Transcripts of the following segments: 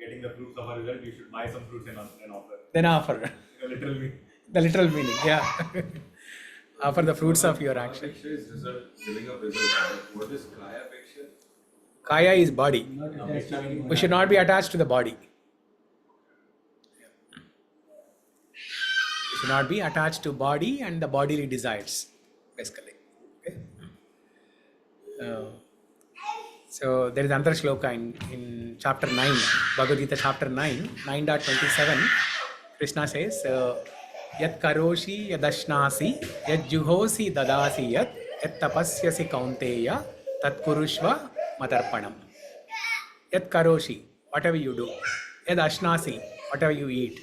getting the fruits of a result, you should buy some fruits and offer. Then offer. The literal meaning. The literal meaning, yeah. Offer the fruits of your action. Apeksha is result, giving a result. What is Kaya Apeksha? Kaya is body. We should not be attached to the body. We should not be attached to body and the bodily desires, basically. Okay? So there is another shloka in chapter 9, Bhagavad Gita chapter 9, 9.27. Krishna says, Yat karoshi yadashnasi yat juhosi dadasi yat tapasyasi kaunteya tat kurushva madarpanam. Yat karoshi, whatever you do. Yad ashnasi, whatever you eat.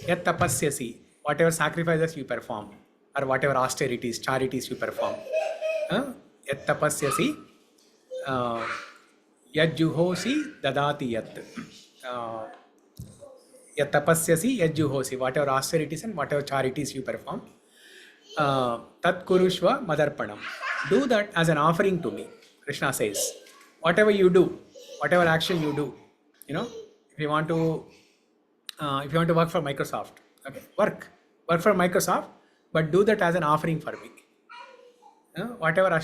Yat tapasyasi, whatever sacrifices you perform. Or whatever austerities, charities you perform. Yat tapasyasi, yad juhosi dadati yat. Yat tapasyasi yad juhosi, whatever austerities and whatever charities you perform. Tat kurushva madarpanam. Do that as an offering to me, Krishna says. Whatever you do, whatever action you do, if you want to work for Microsoft, okay, work for Microsoft, but do that as an offering for me. Whatever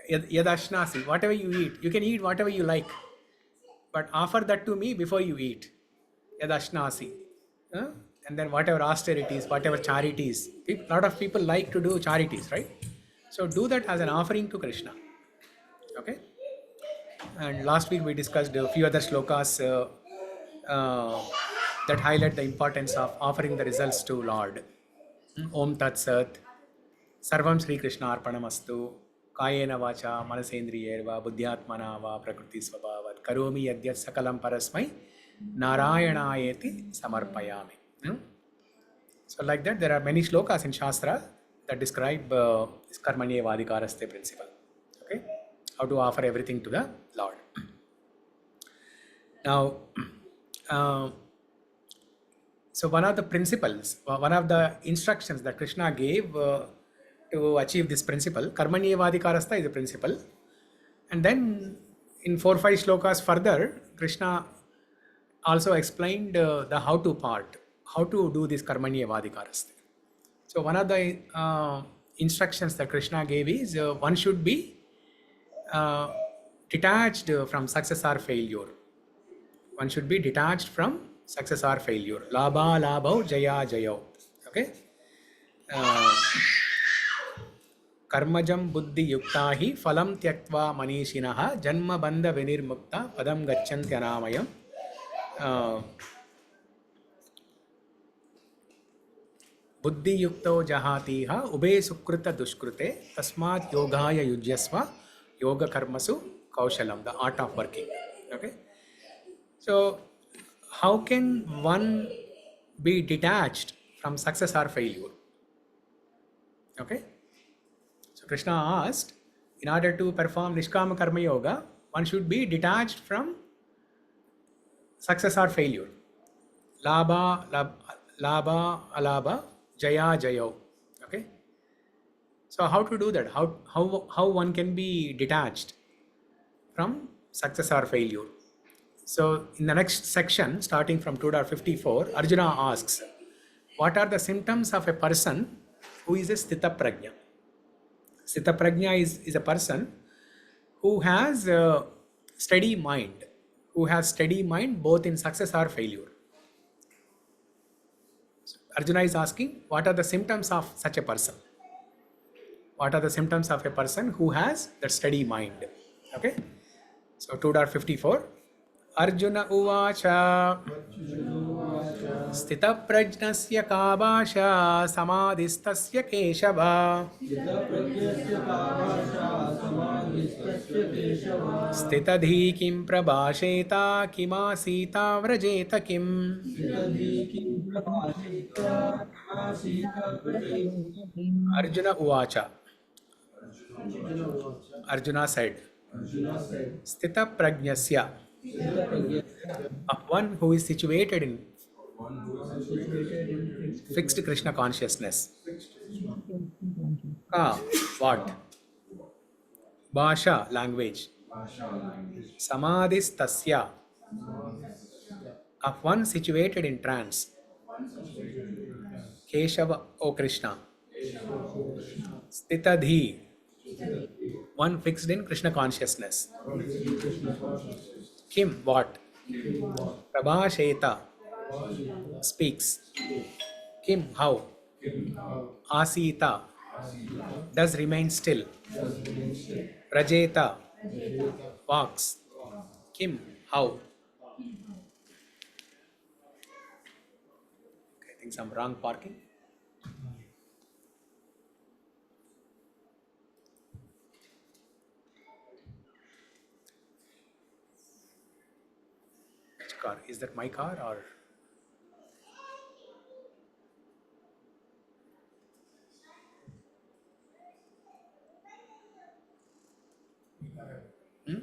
yadashnasi, whatever you eat, you can eat whatever you like, but offer that to me before you eat. Yadashnasi. And then whatever austerities, whatever charities. A lot of people like to do charities, right? So do that as an offering to Krishna. Okay? And last week we discussed a few other shlokas that highlight the importance of offering the results to Lord. Om Tat Sat, Sarvam Sri Krishna Arpanamastu, Kayena Vacha, Manasendriyerva, Buddhyatmana Va, Prakriti Svabhavat, Karomi Yadyat Sakalam Parasmai, Narayanayeti Samarpayami. So like that, there are many shlokas in Shastra that describe this Karmanyevadikaraste principle. Okay? How to offer everything to the Lord. Now, so one of the principles, one of the instructions that Krishna gave to achieve this principle, Karmanyevadikarasta is a principle. And then in 4-5 shlokas further, Krishna also explained the how to part, how to do this Karmanyevadikarasta. So one of the instructions that Krishna gave is one should be detached from success or failure. One should be detached from success or failure. Labha, labhau, jaya, jayo. Okay? Karmajam buddhi yuktahi phalam tyaktva manishinaha janma bandha vinirmukta padam gacchantyanāmayam. Buddhi yukto jahatiha ube sukrita dushkrute tasmat yogaya yujyasva yoga karmasu kaushalam, the art of working. Okay? So, how can one be detached from success or failure? Okay? So, Krishna asked, in order to perform Nishkama Karma Yoga, one should be detached from success or failure. Labha, alabha, jaya, jayo. Okay? So, how to do that? How one can be detached from success or failure? So, in the next section, starting from 2.54, Arjuna asks, what are the symptoms of a person who is a Sthitha Prajna? Sthitha Prajna is a person who has a steady mind, both in success or failure. So Arjuna is asking, what are the symptoms of such a person? What are the symptoms of a person who has that steady mind? Okay? So 2.54. Arjuna uvacha Sthitha prajnasya ka bhasha samadhistasya keshava Sthita dhi kim prabhasheta kimasita vrajeta kim. Arjuna uvacha. Arjuna said, Sthitha prajnasya, one who is situated in fixed Krishna consciousness. Ka, what? Bhasha, language. Samadhistasya, of one situated in trance. Keshava, O Krishna. Sthita Dhi, one fixed in Krishna consciousness. Kim, what? Prabhasheta, speaks. Kim, how? Asita, does remain still. Rajeta, walks. Kim, how? I think some wrong parking. Which car? Is that my car or? Hmm?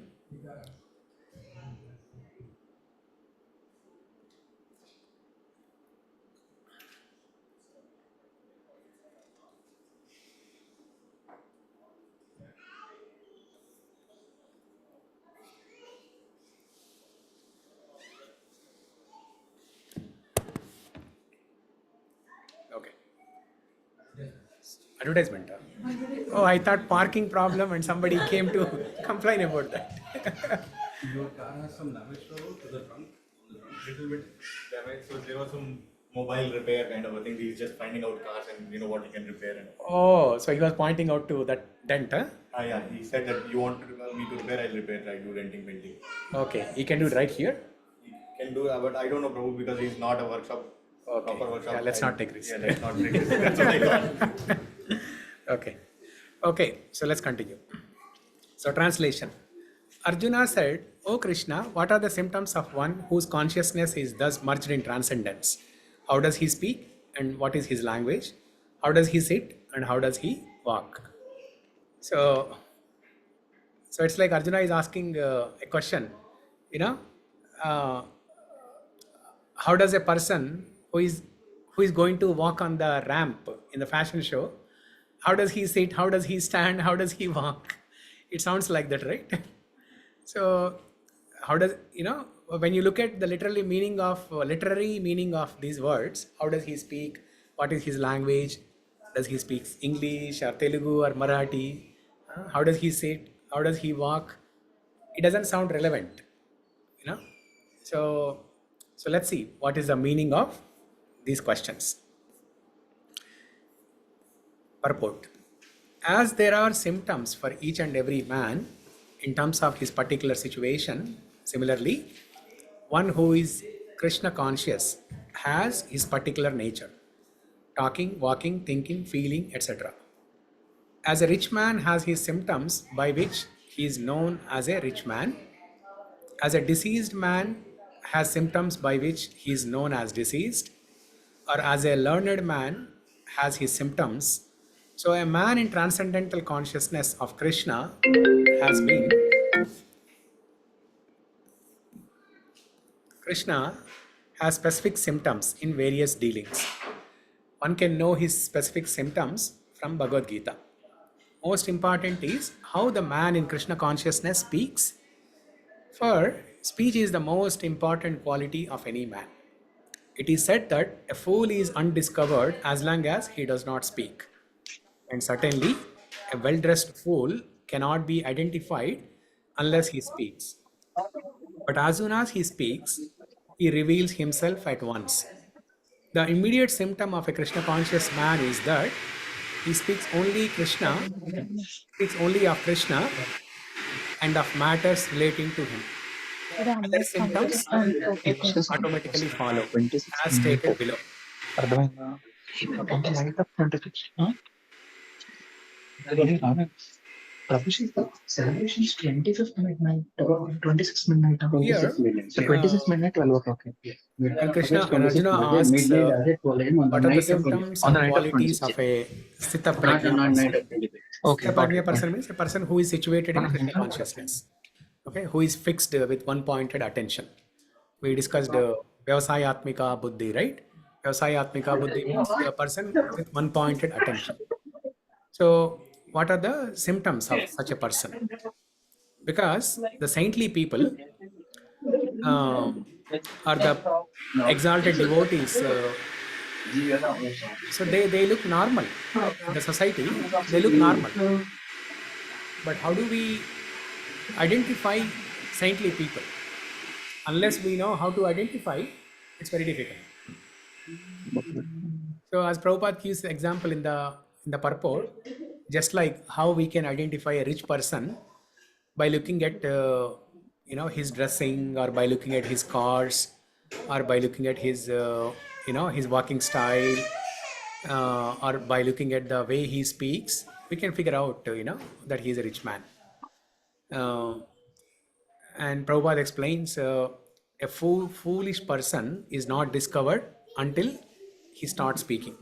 Okay. Advertisement. Oh, I thought parking problem and somebody came to complain about that. Your car has some damage to the trunk? On the trunk? Little bit damage. So there was some mobile repair kind of a thing. He's just finding out cars and what he can repair. And Oh, so he was pointing out to that dent, huh? yeah, he said that you want me to repair, I'll repair. I do renting, painting. Okay, he can do it right here. He can do, but I don't know, Prabhu, because he's not a workshop. Okay. Proper workshop. Yeah, let's not take risks. Yeah, let's not take risks. That's what I thought. Okay. Okay, so let's continue. So translation. Arjuna said, O Krishna, what are the symptoms of one whose consciousness is thus merged in transcendence? How does he speak and what is his language? How does he sit and how does he walk? So it's like Arjuna is asking a question, how does a person who is going to walk on the ramp in the fashion show, how does he sit, how does he stand, how does he walk? It sounds like that, right? So how does, when you look at the literary meaning of these words, how does he speak, what is his language, does he speak English or Telugu or Marathi, how does he sit, how does he walk, it doesn't sound relevant, so let's see what is the meaning of these questions. Purport. As there are symptoms for each and every man in terms of his particular situation, similarly, one who is Krishna conscious has his particular nature, talking, walking, thinking, feeling, etc. As a rich man has his symptoms by which he is known as a rich man, as a deceased man has symptoms by which he is known as deceased, or as a learned man has his symptoms. So a man in transcendental consciousness of Krishna has been, Krishna has specific symptoms in various dealings. One can know his specific symptoms from Bhagavad Gita. Most important is how the man in Krishna consciousness speaks. For speech is the most important quality of any man. It is said that a fool is undiscovered as long as he does not speak. And certainly, a well-dressed fool cannot be identified unless he speaks. But as soon as he speaks, he reveals himself at once. The immediate symptom of a Krishna conscious man is that he speaks only of Krishna and of matters relating to him. Other symptoms automatically follow, as stated below. Celebrations 25th midnight, 26th midnight, 26th midnight, 12 o'clock. And Krishna and Arjuna asks, what are the symptoms and qualities of a Sthitha Prajna person? Sthitha Prajna person means a person who is situated in Krishna consciousness, okay, who is fixed with one-pointed attention. We discussed Vyavasayatmika Buddhi, right? Vyavasayatmika Buddhi means a person with one-pointed attention. So what are the symptoms of such a person? Because the saintly people, or the exalted devotees. So they look normal in the society. They look normal. But how do we identify saintly people? Unless we know how to identify, it's very difficult. So as Prabhupada gives the example in the purport, just like how we can identify a rich person by looking at his dressing, or by looking at his cars, or by looking at his his walking style, or by looking at the way he speaks, we can figure out that he is a rich man. And Prabhupada explains a foolish person is not discovered until he starts speaking.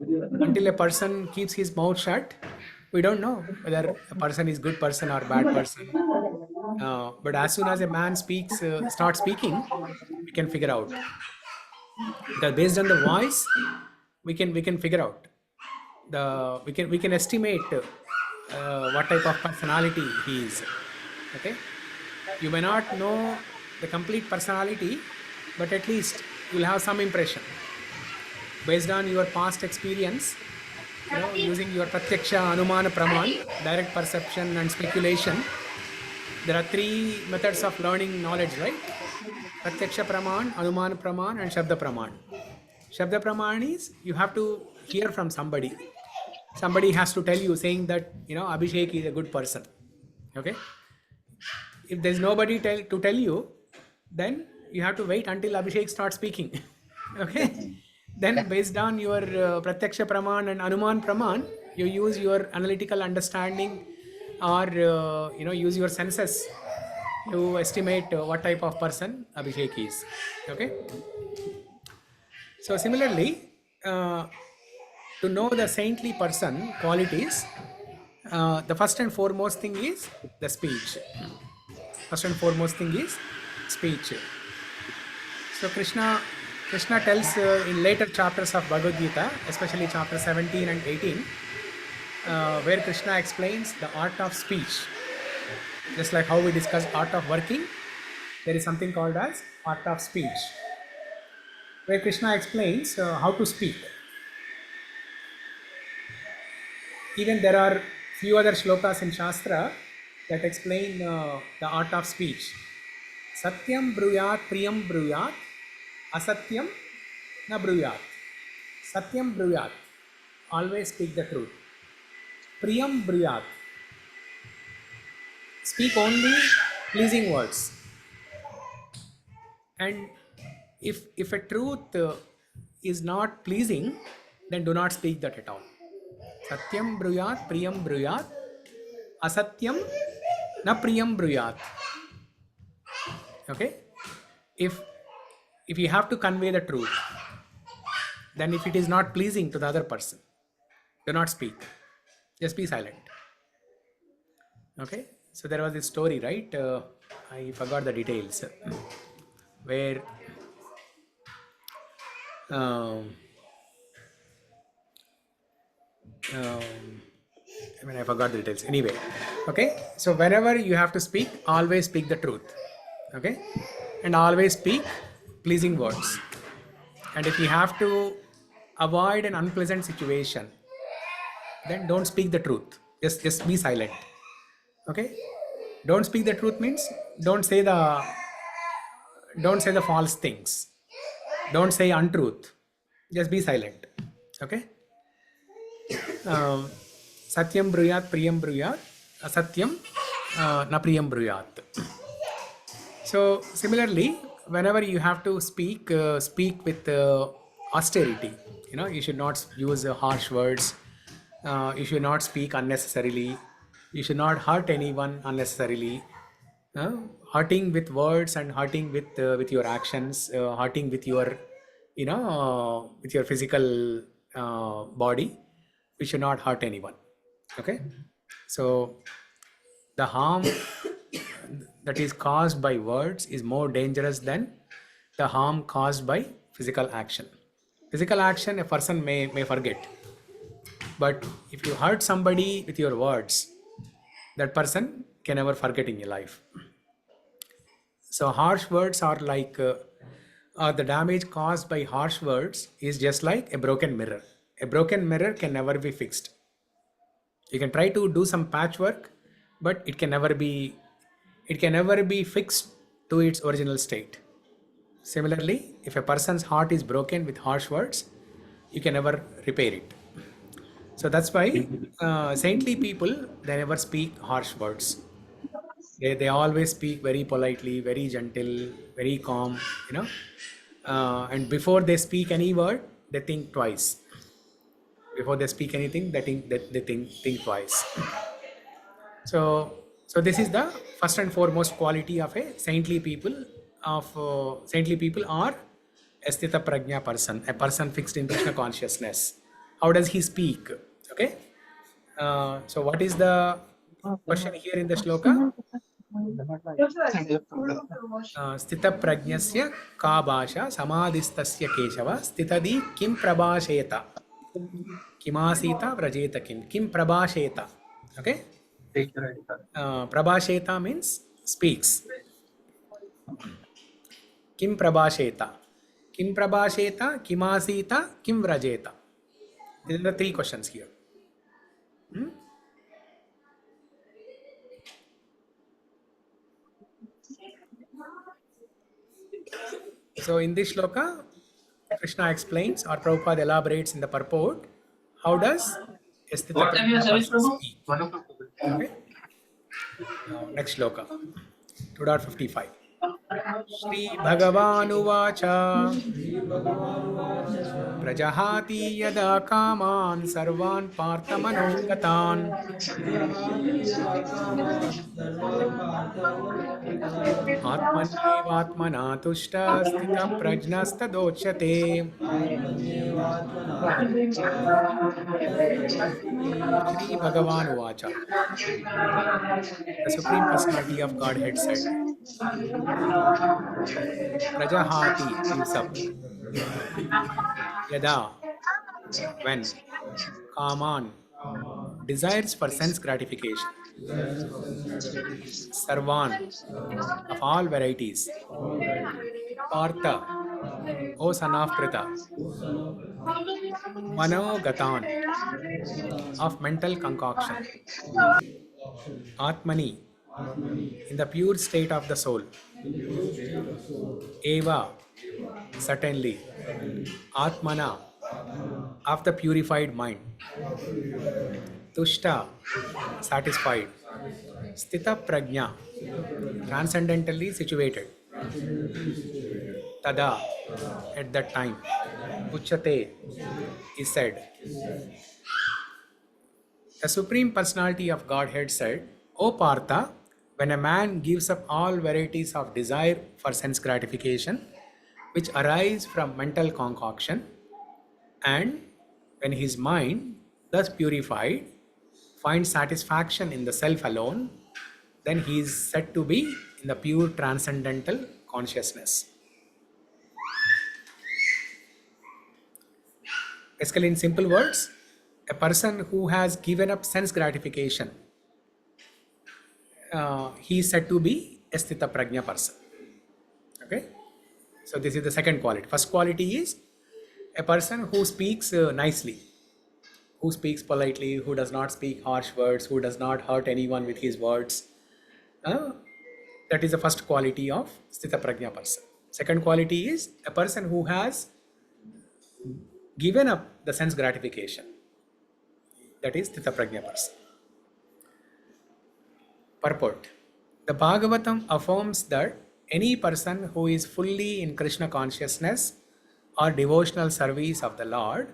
Until a person keeps his mouth shut, we don't know whether a person is good person or bad person. But as soon as a man starts speaking, we can figure out. Because based on the voice, we can figure out we can estimate what type of personality he is. Okay, you may not know the complete personality, but at least you'll have some impression based on your past experience. Using your pratyaksha, anumana, praman, direct perception and speculation. There are three methods of learning knowledge, right? Pratyaksha praman, anumana praman, and shabda praman. Shabda praman is you have to hear from somebody. Somebody has to tell you, saying that Abhishek is a good person. Okay. If there's nobody to tell you, then you have to wait until Abhishek starts speaking. Okay. Then based on your pratyaksha praman and anuman praman, you use your analytical understanding, or use your senses to estimate what type of person Abhishek is. Okay. So similarly, to know the saintly person qualities, the first and foremost thing is the speech. First and foremost thing is speech. So Krishna tells in later chapters of Bhagavad Gita, especially chapter 17 and 18, where Krishna explains the art of speech. Just like how we discussed art of working, there is something called as art of speech, where Krishna explains how to speak. Even there are few other shlokas in Shastra that explain the art of speech. Satyam bruyat, priyam bruyat, asatyam na bruyat. Satyam bruyat, always speak the truth. Priyam bruyat, speak only pleasing words. And if a truth is not pleasing, then do not speak that at all. Satyam bruyat, priyam bruyat, asatyam na priyam bruyat. Okay? If you have to convey the truth, then if it is not pleasing to the other person, do not speak. Just be silent. Okay? So there was this story, right? I forgot the details. Where I forgot the details. Anyway, okay. So whenever you have to speak, always speak the truth. Okay, and always speak pleasing words. And if you have to avoid an unpleasant situation, then don't speak the truth. Just be silent. Okay. Don't speak the truth means don't say the false things. Don't say untruth. Just be silent. Okay. Satyam bruyat, priyam bruyat, asatyam na priyam bruyat. So similarly, whenever you have to speak, speak with austerity. You should not use harsh words. You should not speak unnecessarily. You should not hurt anyone unnecessarily. Hurting with words and hurting with your actions, hurting with your with your physical body. We should not hurt anyone. Okay, so the harm that is caused by words is more dangerous than the harm caused by physical action. Physical action a person may forget, but if you hurt somebody with your words, that person can never forget in your life. So harsh words are like, the damage caused by harsh words is just like a broken mirror. A broken mirror can never be fixed. You can try to do some patchwork, but it can never be fixed to its original state. Similarly, if a person's heart is broken with harsh words, you can never repair it. So that's why saintly people, they never speak harsh words. They always speak very politely, very gentle, very calm, you know. And before they speak any word, they think twice. Before they speak anything, they think twice. So this is the first and foremost quality of a saintly people. Saintly people are a Sthitha Prajna person, a person fixed in Krishna consciousness. How does he speak? Okay. So what is the question here in the shloka? Sthitha prajnasya ka bhasha samadhistasya keshava sthitadi kim prabhasheta kimasita vrajeta kim prabhasheta. Okay. Prabhasheta means speaks. Kim prabhasheta, kimasita, kim vrajeta. These are the three questions here. So in this shloka, Krishna explains or Prabhupada elaborates in the purport, how does a Sthita Prajna person speak? Okay. Now, next shloka, 2.55. Shri Bhagavan प्रजहाति यदा कामान् सर्वान् पार्थमनोगतान् आत्मन्येवात्मना तुष्टः स्थितप्रज्ञस्तदोच्यते. Shri Bhagavan Uvacha. The Supreme Personality of Godhead said, Prajahati gives up. Yada, when. Kaman, desires for sense gratification. Sarvan, of all varieties. Partha, O son of Pritha. Manogatan, of mental concoction. Atmani, in the pure state of the soul. Eva, certainly. Atmana, of the purified mind. Tushta, satisfied. Sthita Prajna, transcendentally situated. Tada, at that time. Uchate, is said. The Supreme Personality of Godhead said, O Partha, when a man gives up all varieties of desire for sense gratification, which arise from mental concoction, and when his mind, thus purified, finds satisfaction in the self alone, then he is said to be in the pure transcendental consciousness. Basically, in simple words, a person who has given up sense gratification, he is said to be a Sthita Prajna person. Okay? So this is the second quality. First quality is a person who speaks nicely, who speaks politely, who does not speak harsh words, who does not hurt anyone with his words. That is the first quality of Sthita Prajna person. Second quality is a person who has given up the sense gratification. That is Sthita Prajna person. Purport. The Bhagavatam affirms that any person who is fully in Krishna consciousness or devotional service of the Lord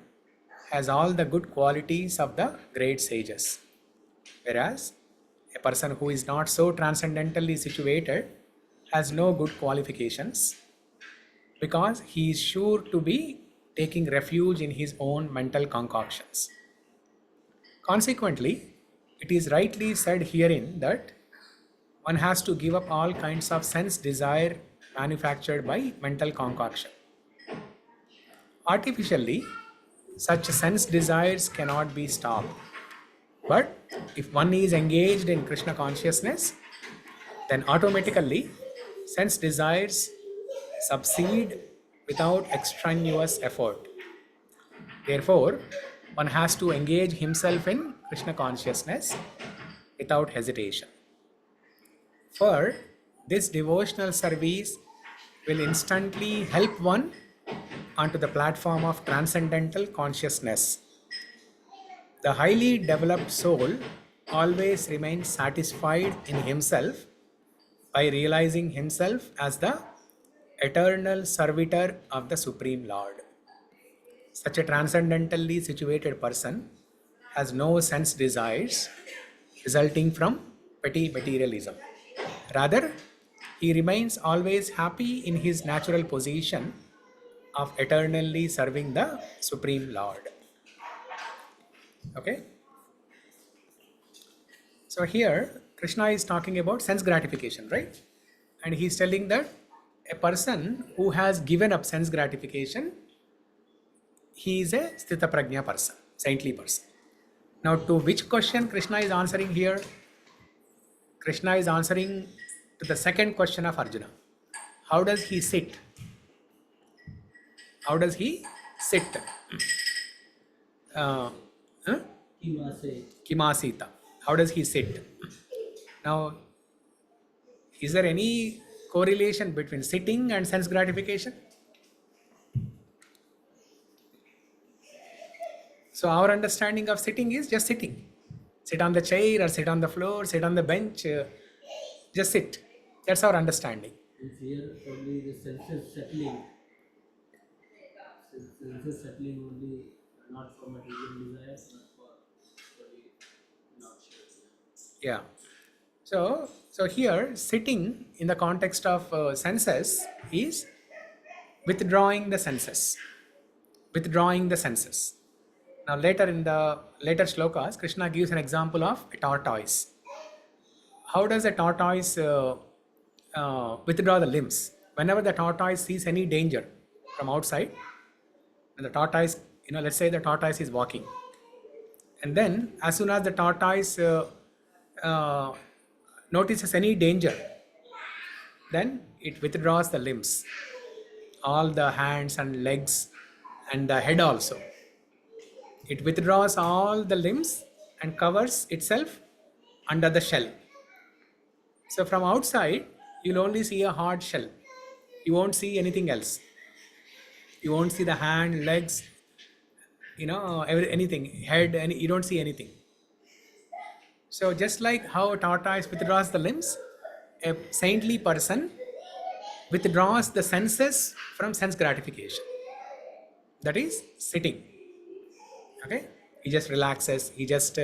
has all the good qualities of the great sages. Whereas a person who is not so transcendentally situated has no good qualifications because he is sure to be taking refuge in his own mental concoctions. Consequently, it is rightly said herein that one has to give up all kinds of sense desire manufactured by mental concoction. Artificially, such sense desires cannot be stopped. But if one is engaged in Krishna consciousness, then automatically sense desires succeed without extraneous effort. Therefore, one has to engage himself in Krishna consciousness without hesitation. For this devotional service will instantly help one onto the platform of transcendental consciousness. The highly developed soul always remains satisfied in himself by realizing himself as the eternal servitor of the Supreme Lord. Such a transcendentally situated person has no sense desires resulting from petty materialism. Rather, he remains always happy in his natural position of eternally serving the Supreme Lord. Okay? So here, Krishna is talking about sense gratification, right? And he's telling that a person who has given up sense gratification, he is a Sthitha Prajna person, saintly person. Now, to which question Krishna is answering here? Krishna is answering to the second question of Arjuna. How does he sit? How does he sit? Huh? Kimasita. How does he sit? Now, is there any correlation between sitting and sense gratification? So our understanding of sitting is just sitting. Sit on the chair or sit on the floor, sit on the bench, just sit. That's our understanding. It's here only the senses settling. Senses settling only, not for material desires, not for not sure. Yeah. So here sitting in the context of senses is withdrawing the senses. Withdrawing the senses. Now later in the later shlokas, Krishna gives an example of a tortoise. How does a tortoise withdraw the limbs? Whenever the tortoise sees any danger from outside, and the tortoise, let's say the tortoise is walking, and then as soon as the tortoise notices any danger, then it withdraws the limbs, all the hands and legs and the head also. It withdraws all the limbs and covers itself under the shell. So from outside, you'll only see a hard shell. You won't see anything else. You won't see the hand, legs, anything, head, and you don't see anything. So just like how a tortoise withdraws the limbs, a saintly person withdraws the senses from sense gratification. That is sitting. Okay? He just relaxes. He just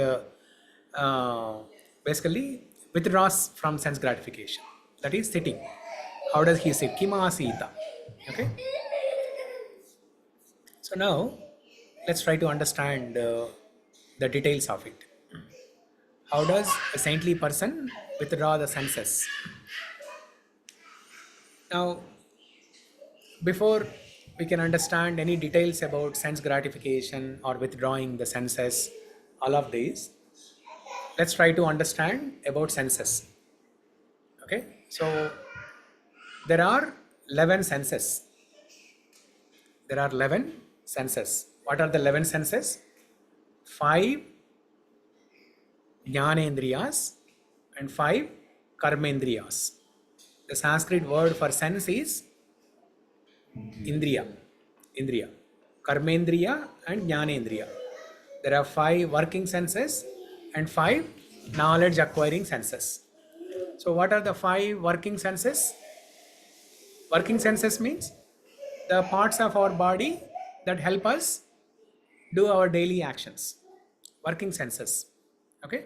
basically withdraws from sense gratification. That is sitting. How does he sit? Kimasita. Okay? So now, let's try to understand the details of it. How does a saintly person withdraw the senses? Now, before we can understand any details about sense gratification or withdrawing the senses, all of these, let's try to understand about senses. Okay? So, there are 11 senses. There are 11 senses. What are the 11 senses? 5 Jnanendriyas and 5 Karmendriyas. The Sanskrit word for sense is Indriya. Karmendriya and Jnanendriya. There are 5 working senses and 5 knowledge acquiring senses. So what are the 5 working senses? Working senses means the parts of our body that help us do our daily actions. Working senses. Okay?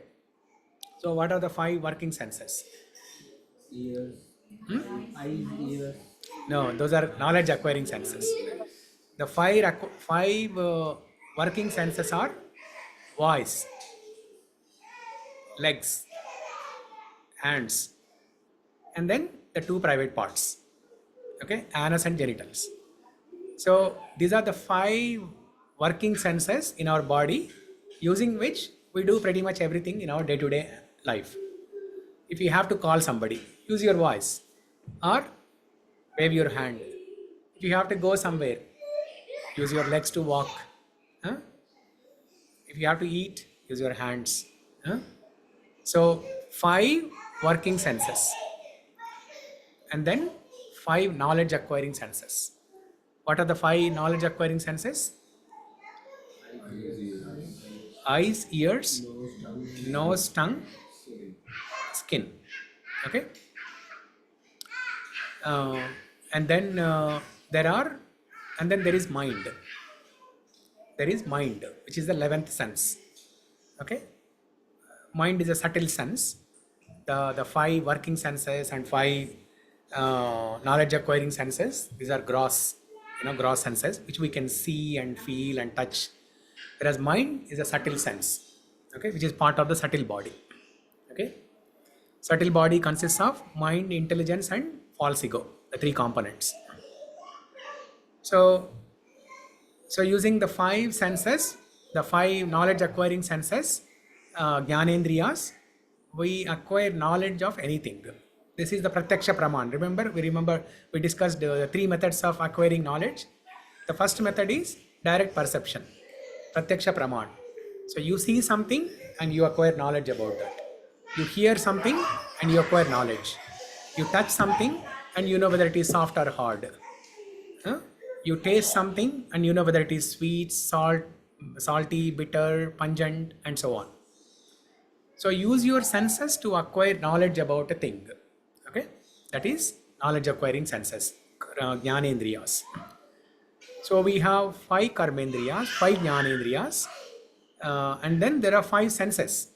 So what are the 5 working senses? Ears, eyes, ears. No, those are knowledge acquiring senses. The 5 working senses are voice, legs, hands, and then the 2 private parts. Okay, anus and genitals. So these are the 5 working senses in our body using which we do pretty much everything in our day-to-day life. If you have to call somebody, use your voice. or wave your hand. If you have to go somewhere, use your legs to walk. Huh? If you have to eat, use your hands. Huh? So 5 working senses, and then 5 knowledge acquiring senses. What are the 5 knowledge acquiring senses? Eyes, ears, nose, tongue, skin. Okay. Uh, and then there are, and then there is mind. There is mind, which is the 11th sense. Okay. Mind is a subtle sense. The 5 working senses and 5 knowledge acquiring senses, these are gross, gross senses which we can see and feel and touch. Whereas mind is a subtle sense, okay, which is part of the subtle body. Okay, subtle body consists of mind, intelligence, and false ego, the 3 components. So using the 5 senses, the 5 knowledge acquiring senses, jnanendriyas, we acquire knowledge of anything. This is the pratyaksha praman. Remember we discussed the 3 methods of acquiring knowledge. The first method is direct perception, pratyaksha praman. So you see something and you acquire knowledge about that. You hear something and you acquire knowledge. You touch something and you know whether it is soft or hard. Huh? You taste something and you know whether it is sweet, salty, bitter, pungent, and so on. So use your senses to acquire knowledge about a thing. Okay, that is knowledge acquiring senses, jnanendriyas. So we have 5 karmendriyas, 5 jnanendriyas, and then there are 5 senses.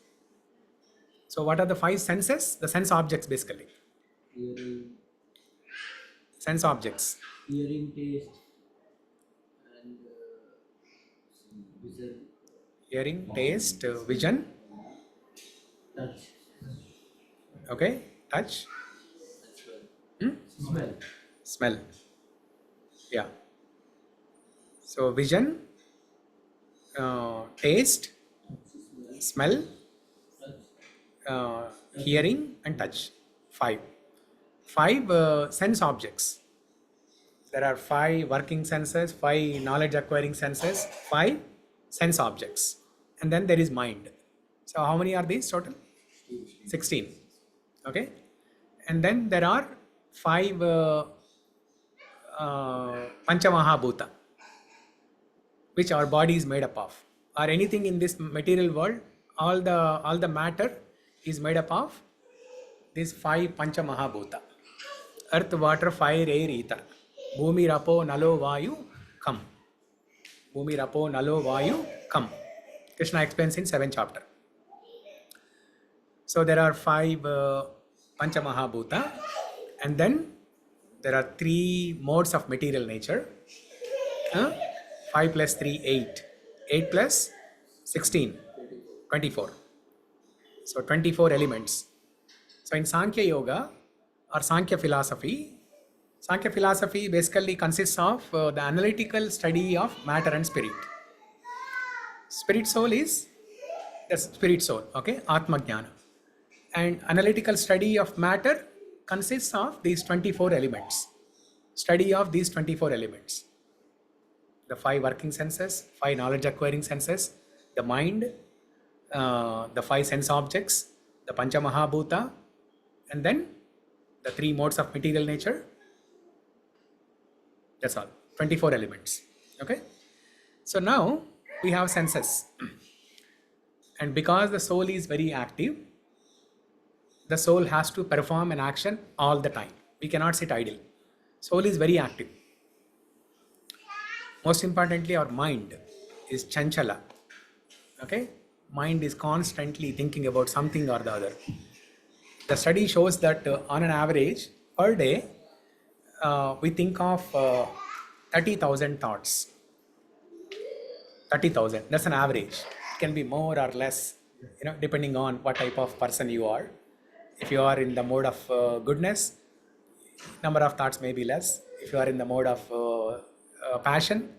So what are the 5 senses? The sense objects basically. Hearing, Sense objects. hearing, taste, and vision, Hearing, taste, vision. touch, Okay, touch. smell. Smell. Yeah. So vision, taste, smell, hearing, and touch. 5. 5 sense objects. There are 5 working senses, 5 knowledge acquiring senses, 5 sense objects, and then there is mind. So how many are these total? 16. Okay, and then there are 5 Panchamahabhuta, which our body is made up of, or anything in this material world. All the matter is made up of these 5 Panchamahabhuta: earth, water, fire, air, ether. Bhumi, Rapo, Nalo, Vayu, Kam. Bhumi, Rapo, Nalo, Vayu, Kam. Krishna explains in 7th chapter. So there are 5 Panchamahabhuta, and then there are 3 modes of material nature. 5 plus 3, 8. 8 plus 16, 24. So 24 elements. So in Sankhya Yoga or Sankhya philosophy basically consists of the analytical study of matter and spirit. Spirit soul is the spirit soul, okay, Atma Jnana. And analytical study of matter consists of these 24 elements. Study of these 24 elements. The 5 working senses, 5 knowledge acquiring senses, the mind, the 5 sense objects, the Pancha Mahabhuta, and then the 3 modes of material nature. That's all. 24 elements. Okay. So now we have senses. And because the soul is very active, the soul has to perform an action all the time. We cannot sit idle. Soul is very active. Most importantly, our mind is chanchala. Okay? Mind is constantly thinking about something or the other. The study shows that on an average, per day, we think of 30,000 thoughts. 30,000, that's an average. It can be more or less, depending on what type of person you are. If you are in the mode of goodness, number of thoughts may be less. If you are in the mode of passion,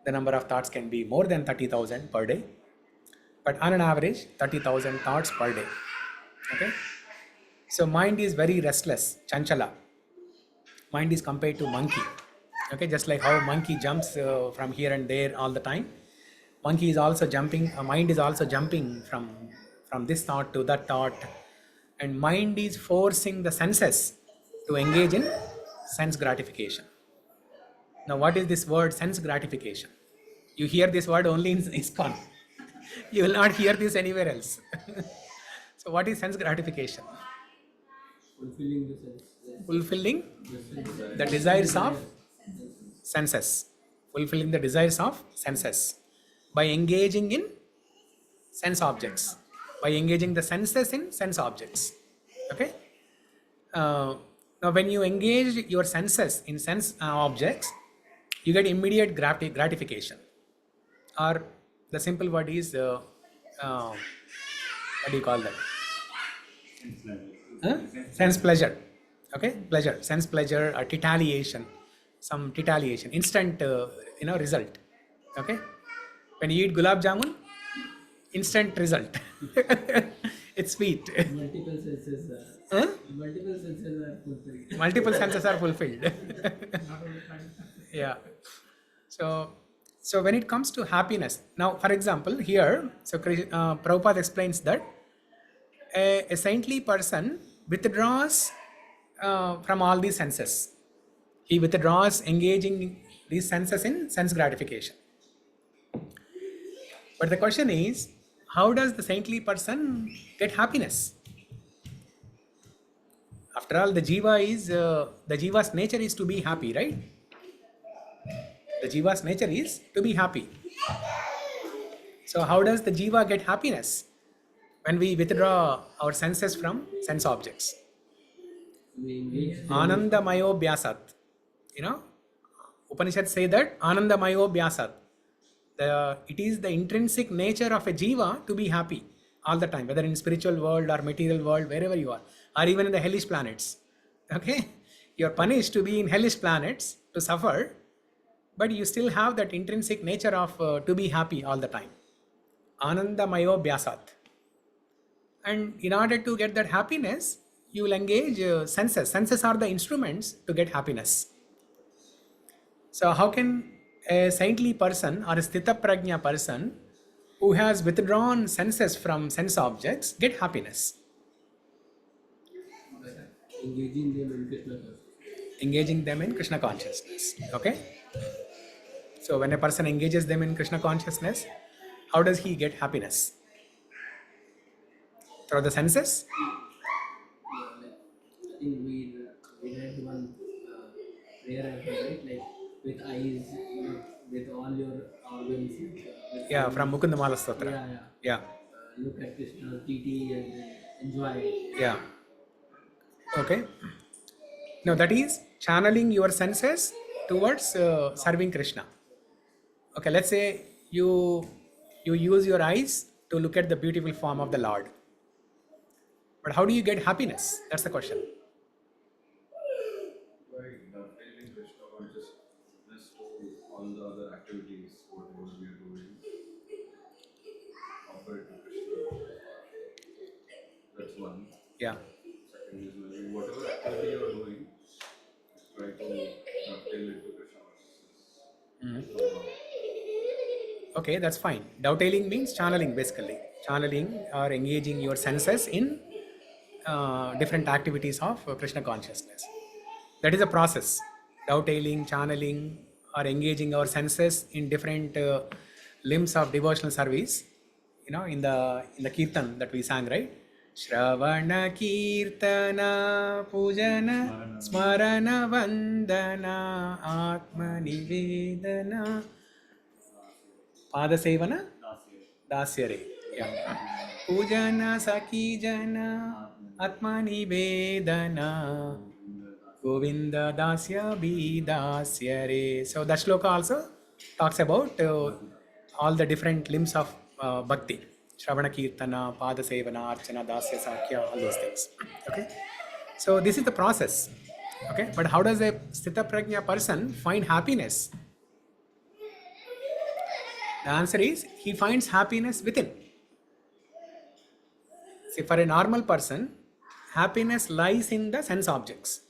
the number of thoughts can be more than 30,000 per day. But on an average, 30,000 thoughts per day. Okay? So mind is very restless, chanchala. Mind is compared to monkey. Okay, just like how monkey jumps from here and there all the time. Monkey is also jumping. Mind is also jumping from this thought to that thought, and mind is forcing the senses to engage in sense gratification. Now, what is this word sense gratification? You hear this word only in ISKCON. You will not hear this anywhere else. So, what is sense gratification? Fulfilling the sense. Fulfilling The sense. the desires of senses. Fulfilling the desires of senses by engaging in sense objects. By engaging the senses in sense objects. Okay? Now, when you engage your senses in sense objects, you get immediate gratification. Or the simple word is, what do you call that? Sense pleasure. Okay, pleasure, sense pleasure, or titillation, some titillation, instant, result. Okay, when you eat gulab jamun, instant result. It's sweet. Multiple senses Huh? multiple senses are fulfilled. Multiple senses are fulfilled. Yeah. So when it comes to happiness, now for example here, so Prabhupada explains that a saintly person withdraws from all these senses. He withdraws engaging these senses in sense gratification. But the question is, how does the saintly person get happiness? After all, the jiva's nature is to be happy, right? The jiva's nature is to be happy. So how does the jiva get happiness? When we withdraw our senses from sense objects. We engage Anandamayo Bhyasat. Upanishads say that Anandamayo Bhyasat. It is the intrinsic nature of a jiva to be happy all the time, whether in spiritual world or material world, wherever you are, or even in the hellish planets. Okay? You are punished to be in hellish planets, to suffer, but you still have that intrinsic nature of to be happy all the time. Anandamayo Bhyasat. And in order to get that happiness, you will engage senses. Senses are the instruments to get happiness. So how can a saintly person or a Sthitha Prajna person who has withdrawn senses from sense objects get happiness? engaging them in Krishna consciousness. Engaging them in Krishna consciousness. Okay? So when a person engages them in Krishna consciousness, how does he get happiness? Through the senses? I think we read one prayer I heard, right? Like with eyes, with all your organs. Yeah, from Mukundamala Stotra. Yeah. Yeah. Look at Krishna's deity and enjoy it. Yeah. Okay. Now that is channeling your senses towards serving Krishna. Okay, let's say you use your eyes to look at the beautiful form of the Lord. But how do you get happiness? That's the question. By dovetailing Krishna consciousness to all the other activities, whatever we are doing, offer it to Krishna. That's one. Yeah. Second is maybe whatever activity you are doing, try to dovetail it to Krishna consciousness. Okay, that's fine. Dovetailing means channeling, basically. Channeling or engaging your senses in different activities of Krishna consciousness. That is a process. Dovetailing, channeling, or engaging our senses in different limbs of devotional service. In the kirtan that we sang, right? Shravana kirtana pujana smarana vandana atma nivedana padasevana dasyare. Yeah. Pujana sakijana atma nivedana govinda dasya bidasyare. So that shloka also talks about all the different limbs of bhakti. Shravana Kirtana, Pada Sevana, Archana, Dasya, Sankhya, all those things. Okay? So this is the process. Okay? But how does a Sthitha Prajna person find happiness? The answer is, he finds happiness within. See, for a normal person, happiness lies in the sense objects.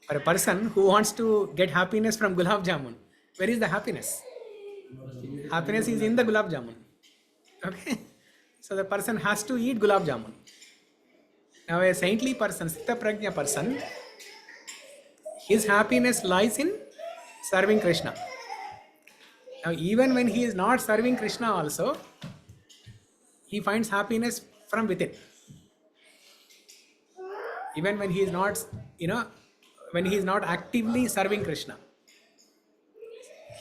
For a person who wants to get happiness from gulab jamun, where is the happiness? Happiness is in the gulab jamun. Okay? So the person has to eat gulab jamun. Now a saintly person, Sthitha Prajna person, his happiness lies in serving Krishna. Now even when he is not serving Krishna also, he finds happiness from within. Even when he is not, when he is not actively serving Krishna,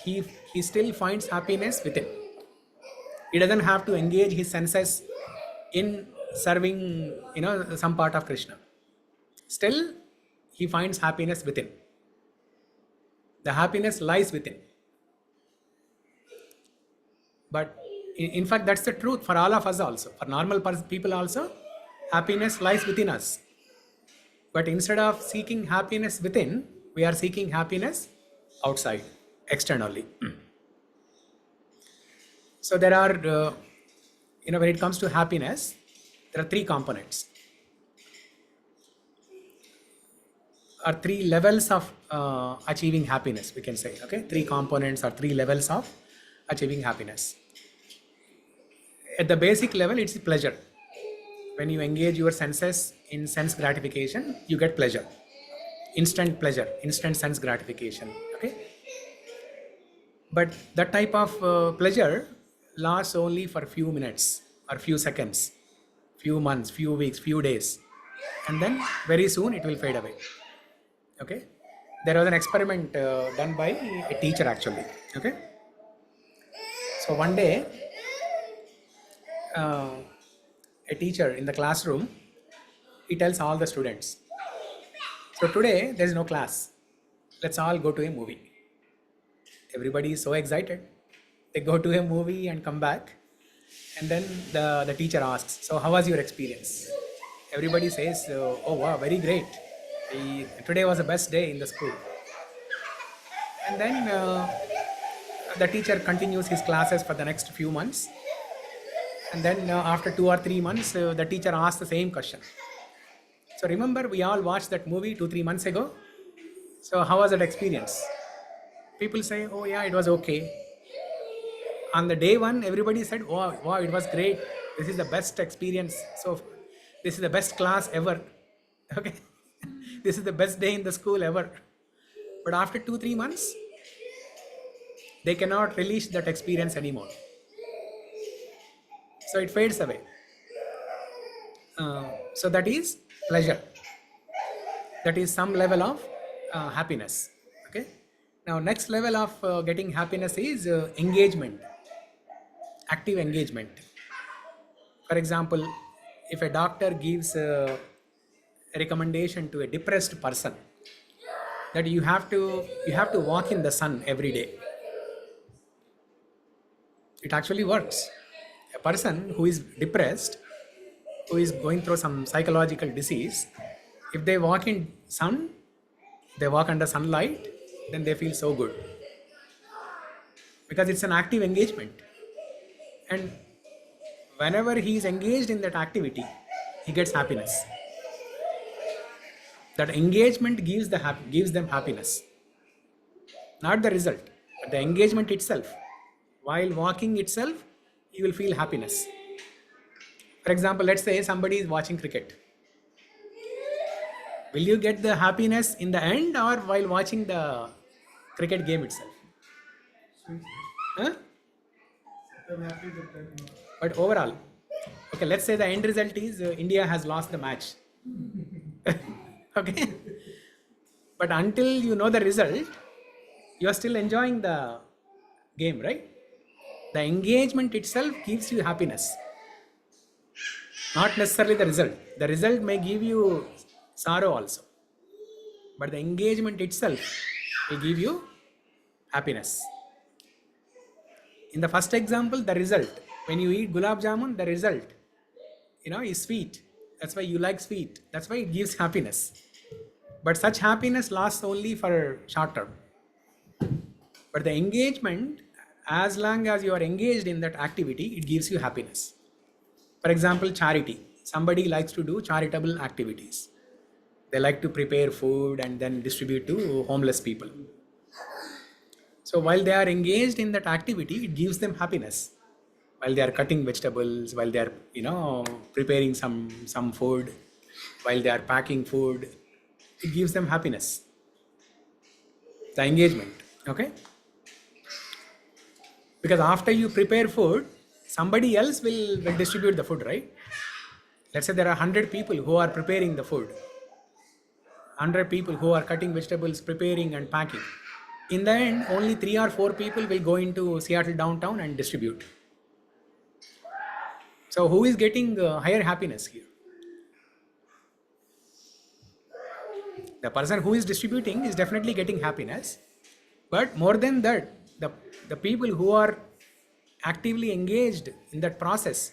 he still finds happiness within. He doesn't have to engage his senses in serving, some part of Krishna. Still, he finds happiness within. The happiness lies within. But in fact, that's the truth for all of us also. For normal people also, happiness lies within us. But instead of seeking happiness within, we are seeking happiness outside, externally. So there are, when it comes to happiness, there are three components. Or three levels of achieving happiness, we can say. Okay, three components or three levels of achieving happiness. At the basic level, it's pleasure. When you engage your senses in sense gratification, you get pleasure. Instant pleasure, instant sense gratification. Okay? But that type of pleasure lasts only for few minutes or few seconds, few months, few weeks, few days. And then very soon it will fade away. Okay? There was an experiment done by a teacher actually. Okay? So one day, a teacher in the classroom, he tells all the students, so today there is no class, let's all go to a movie. Everybody is so excited. They go to a movie and come back, and then the teacher asks, so how was your experience? Everybody says, oh wow, very great, today was the best day in the school. And then the teacher continues his classes for the next few months. And then after 2 or 3 months, the teacher asks the same question. So remember, we all watched that movie 2-3 months ago. So how was that experience? People say, oh yeah, it was okay. On the day one, everybody said, wow, it was great. This is the best experience. So this is the best class ever. Okay, this is the best day in the school ever. But after 2-3 months, they cannot relish that experience anymore. So it fades away. So that is pleasure. That is some level of happiness. Okay. Now next level of getting happiness is engagement, active engagement. For example, if a doctor gives a recommendation to a depressed person that you have to walk in the sun every day, it actually works. A person who is depressed, who is going through some psychological disease, if they walk in sun, they walk under sunlight, then they feel so good. Because it's an active engagement. And whenever he is engaged in that activity, he gets happiness. That engagement gives them happiness. Not the result, but the engagement itself. While walking itself, you will feel happiness. For example, let's say somebody is watching cricket. Will you get the happiness in the end or while watching the cricket game itself? Huh? But overall, okay, let's say the end result is India has lost the match. Okay? But until you know the result, you are still enjoying the game, right? The engagement itself gives you happiness. Not necessarily the result. The result may give you sorrow also. But the engagement itself will give you happiness. In the first example, the result. When you eat gulab jamun, the result, is sweet. That's why you like sweet. That's why it gives happiness. But such happiness lasts only for short term. But the engagement, as long as you are engaged in that activity, it gives you happiness. For example, charity. Somebody likes to do charitable activities. They like to prepare food and then distribute to homeless people. So while they are engaged in that activity, it gives them happiness. While they are cutting vegetables, while they are, preparing some food, while they are packing food, it gives them happiness. The engagement, okay? Because after you prepare food, somebody else will distribute the food, right? Let's say there are 100 people who are preparing the food, 100 people who are cutting vegetables, preparing and packing. In the end, only 3 or 4 people will go into Seattle downtown and distribute. So who is getting higher happiness here? The person who is distributing is definitely getting happiness. But more than that, the people who are actively engaged in that process,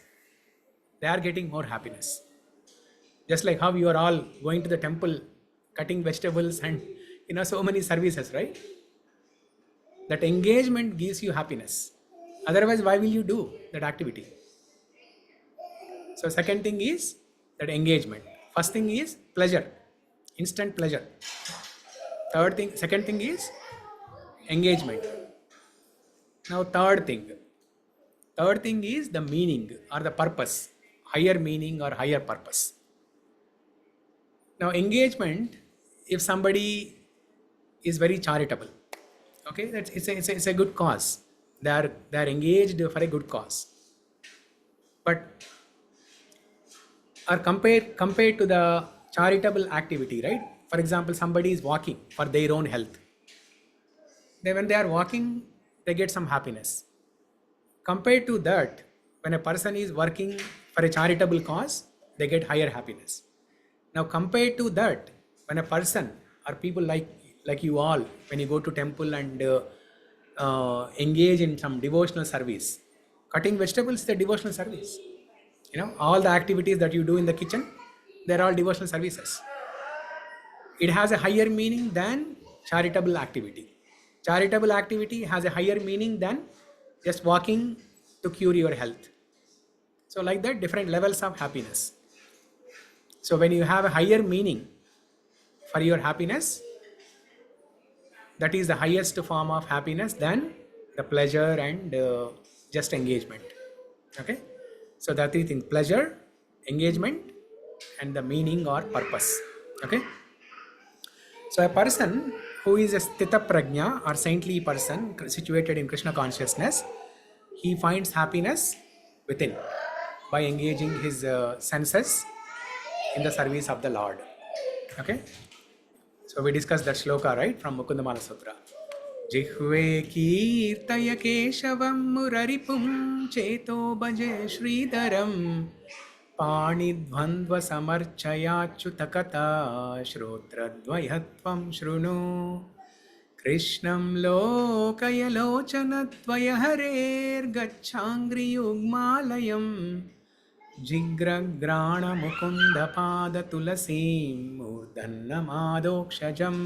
they are getting more happiness. Just like how you are all going to the temple, cutting vegetables and so many services, right? That engagement gives you happiness. Otherwise, why will you do that activity? So second thing is that engagement. First thing is pleasure, instant pleasure. Second thing is engagement. Now third thing is the meaning or the purpose, higher meaning or higher purpose. Now engagement, if somebody is very charitable, okay, it's a good cause. They are engaged for a good cause. But or compared to the charitable activity, right? For example, somebody is walking for their own health. When they are walking, they get some happiness. Compared to that, when a person is working for a charitable cause, they get higher happiness. Now compared to that, when a person or people like you all, when you go to temple and engage in some devotional service, cutting vegetables is a devotional service. All the activities that you do in the kitchen, they're all devotional services. It has a higher meaning than charitable activity. Charitable activity has a higher meaning than just walking to cure your health. So like that, different levels of happiness. So when you have a higher meaning for your happiness, that is the highest form of happiness than the pleasure and just engagement. Okay? So the three things: pleasure, engagement, and the meaning or purpose. Okay? So a person who is a Sthitha Prajna or saintly person situated in Krishna consciousness, he finds happiness within by engaging his senses in the service of the Lord. Okay? So we discussed that shloka, right, from Mukundamala Sutra. Jihve kirtaya keshavam muraripum cheto bhaje sridharam पाणिध्वन्द्व समर्चयाच्युतकथा श्रोत्रद्वयत्वं शृणु कृष्णं लोकयलोचनद्वय हरेर्गच्छाङ्घ्रियुग्मालयं जिग्रग्राणमुकुन्दपादतुलसीं मूर्धन्यमादोक्षजम्.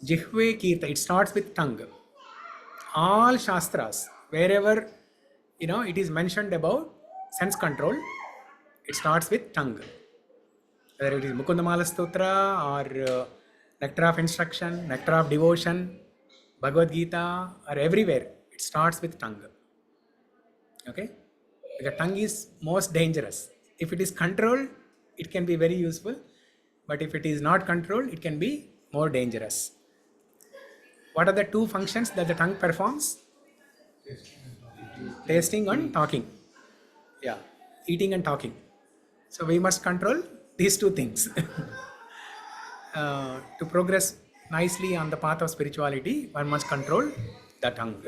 Jihve Kirta, it starts with tongue. All Shastras, wherever it is mentioned about sense control, it starts with tongue. Whether it is Mukundamala Stotra or Nectar of Instruction, Nectar of Devotion, Bhagavad Gita, or everywhere, it starts with tongue. Okay? The tongue is most dangerous. If it is controlled, it can be very useful. But if it is not controlled, it can be more dangerous. What are the two functions that the tongue performs? Tasting and talking. Yeah, eating and talking. So we must control these two things. To progress nicely on the path of spirituality, one must control the tongue.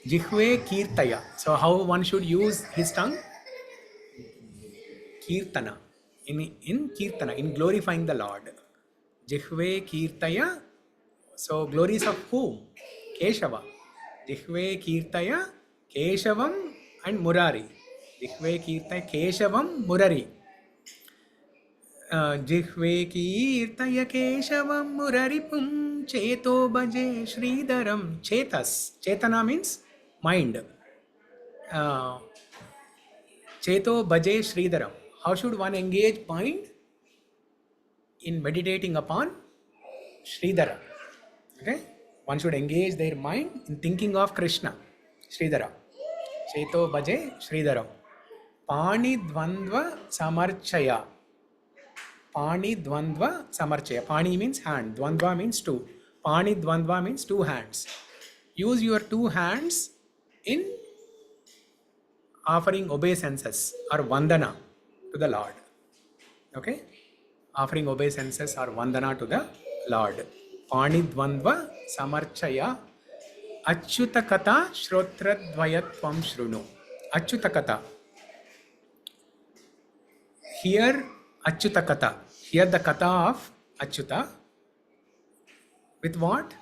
Jihve kirtaya. So how one should use his tongue? Kirtana. In kirtana, in glorifying the Lord. Jihve kirtaya. So glories of whom? Keshava. Jihve kirtaya Keshavam and Murari. Jihve kirtaya Keshavam Murari. Jihve kirtaya Keshavam Muraripum Cheto Bhaje Sridharam. Chetas. Chetana means mind. Cheto Bhaje Sridharam. How should one engage mind? in meditating upon Sridhara. Okay? One should engage their mind in thinking of Krishna, Sridhara. Cheto bhaje Sridhara. Pani dvandva samarchaya. Pani dvandva samarchaya. Pani means hand. Dvandva means two. Pani dvandva means two hands. Use your two hands in offering obeisances or vandana to the Lord. Okay? Offering obeisances or vandana to the Lord. Pani dvandva samarchaya. Achyuta kata shrotra dvayatvam shrunu. Achyuta kata. Hear Achyuta Katha. Hear the Katha of Achyuta. With what?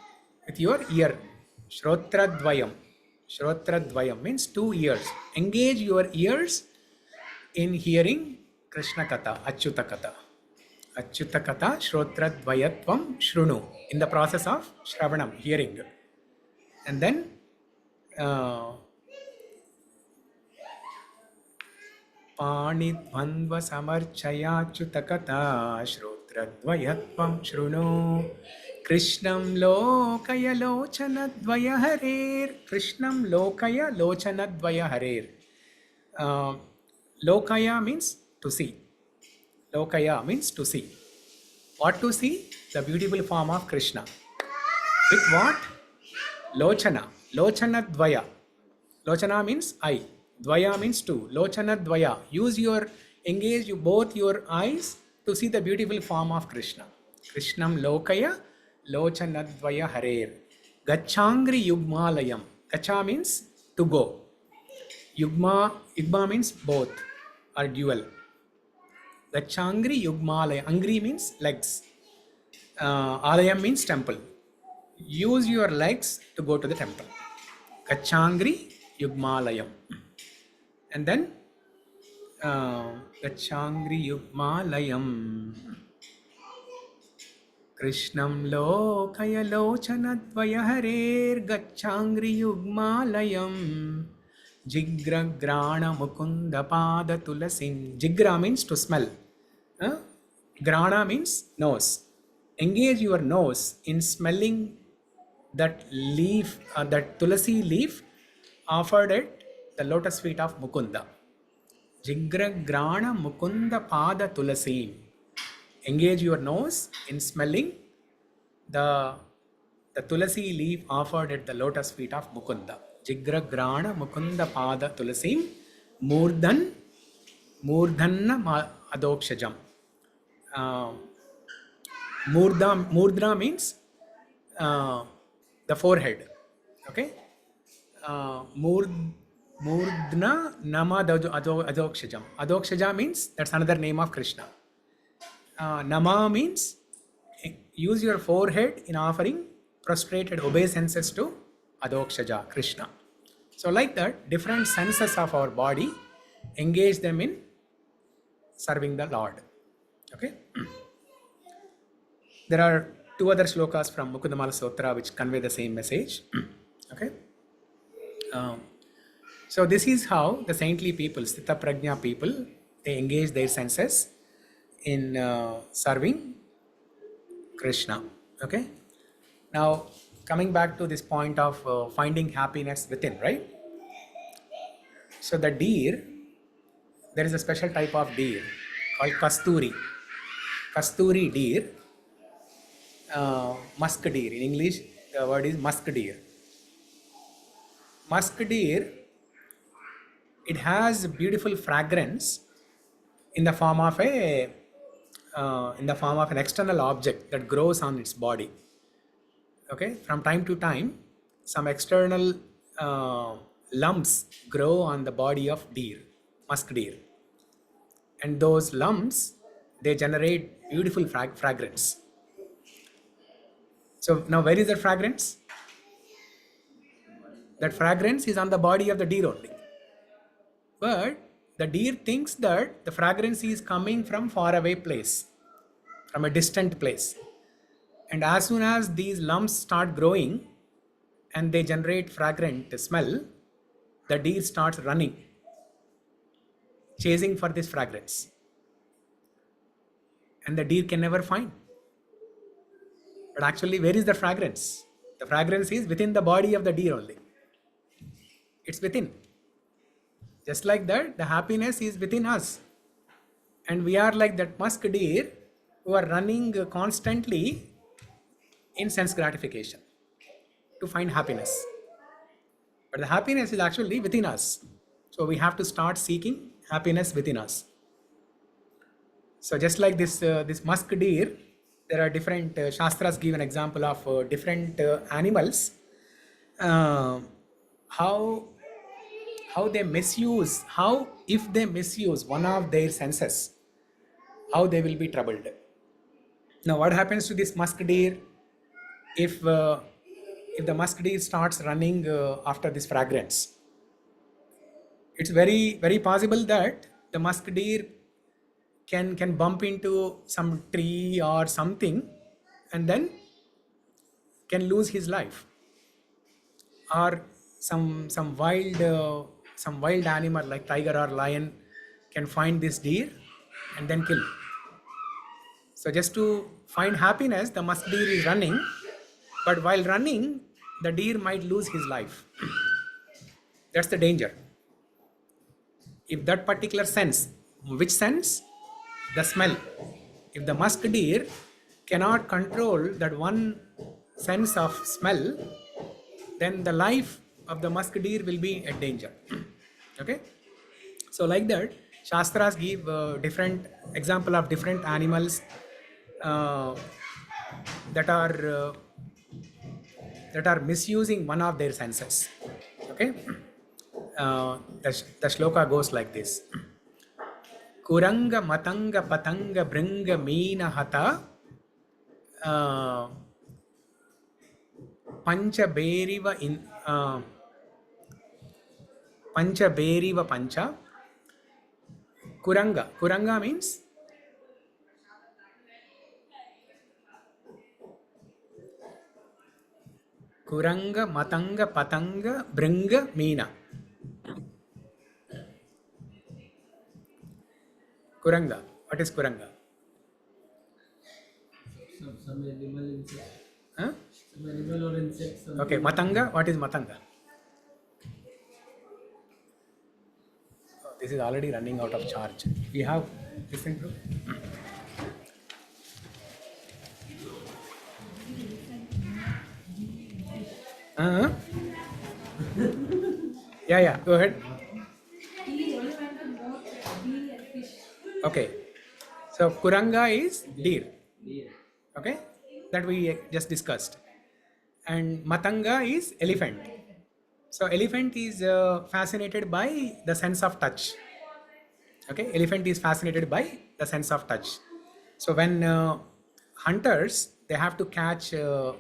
With your ear. Shrotra Dvayam. Shrotra Dvayam means two ears. Engage your ears in hearing Krishna Katha, Achyuta Katha. Achyuta Katha Shrotra Dvayatvam Shrunu. In the process of Shravanam, hearing. And then पाणिध्वन्द्व समर्चयाच्युतकथा श्रोत्रद्वयत्वं शृणु कृष्णं लोकय लोचनद्वय हरेर् कृष्णं लोकय लोचनद्वय हरेर् lokaya means to see. Lokaya means to see. What to see? The beautiful form of Krishna. With what? Lochana. Lochana dvaya. Lochana means eye. Dvaya means two. Lochana dvaya. Engage both your eyes to see the beautiful form of Krishna. Krishnam lokaya lochana dvaya harer. Gachangri yugmalayam. Gacha means to go. Yugma means both or dual. Gachangri yugmalaya. Angri means legs. Alayam means temple. Use your legs to go to the temple. Gachangri yugmalayam. And then Gachangri yugmalayam. Krishnam lokaya lochanadvaya harer Gachangri yugmalayam. Jigra grana mukunda pada tulasim. Jigra means to smell. Grana means nose. Engage your nose in smelling that leaf, that tulasi leaf offered at the lotus feet of Mukunda. Jigra grana mukunda pada tulasi. Engage your nose in smelling the tulasi leaf offered at the lotus feet of Mukunda. Jigra grana mukunda pada tulasi murdhanna adokshajam. Murdra means the forehead. Okay? Murdna nama adokshajam. Adokshaja means that's another name of Krishna. Nama means use your forehead in offering prostrated obeisances to Adokshaja, Krishna. So like that, different senses of our body, engage them in serving the Lord. Okay? There are two other slokas from Mukundamala Sutra which convey the same message. Okay? So this is how the saintly people, Sthitha Prajna people, they engage their senses in serving Krishna. Okay? Now, coming back to this point of finding happiness within, right? So the deer, there is a special type of deer called Kasturi. Kasturi deer, musk deer. In English, the word is musk deer. Musk deer, it has beautiful fragrance in the form of an external object that grows on its body. Okay, from time to time, some external lumps grow on the body of deer, musk deer, and those lumps, they generate beautiful fragrance. So now, where is that fragrance? That fragrance is on the body of the deer only. But the deer thinks that the fragrance is coming from far away place, from a distant place. And as soon as these lumps start growing and they generate fragrant smell, the deer starts running, chasing for this fragrance. and the deer can never find. But actually, where is the fragrance? The fragrance is within the body of the deer only. It's within. Just like that, the happiness is within us. And we are like that musk deer who are running constantly in sense gratification to find happiness. But the happiness is actually within us. So we have to start seeking happiness within us. So just like this musk deer, there are different shastras give an example of different animals. How they misuse, how if they misuse one of their senses, how they will be troubled. Now what happens to this musk deer if the musk deer starts running after this fragrance? It's very, very possible that the musk deer can bump into some tree or something and then can lose his life. Or some wild animal like tiger or lion can find this deer and then kill. So just to find happiness, the musk deer is running, but while running, the deer might lose his life. That's the danger. If that particular sense, which sense? The smell. If the musk deer cannot control that one sense of smell, then the life of the musk deer will be at danger. Okay? So like that, Shastras give different example of different animals that are misusing one of their senses. Okay? The shloka goes like this. Kuranga matanga patanga bringa meena hata pancha beriva in pancha beriva pancha. Kuranga means Kuranga matanga patanga bringa meena. Kuranga. What is Kuranga? Some animal insect. Huh? Some animal or insect. Okay, Matanga. What is Matanga? Oh, this is already running out of charge. We have this thing, bro. Yeah, go ahead. Okay, so Kuranga is deer. Okay, that we just discussed. And Matanga is elephant. So elephant is fascinated by the sense of touch. Okay, elephant is fascinated by the sense of touch. So when hunters, they have to catch an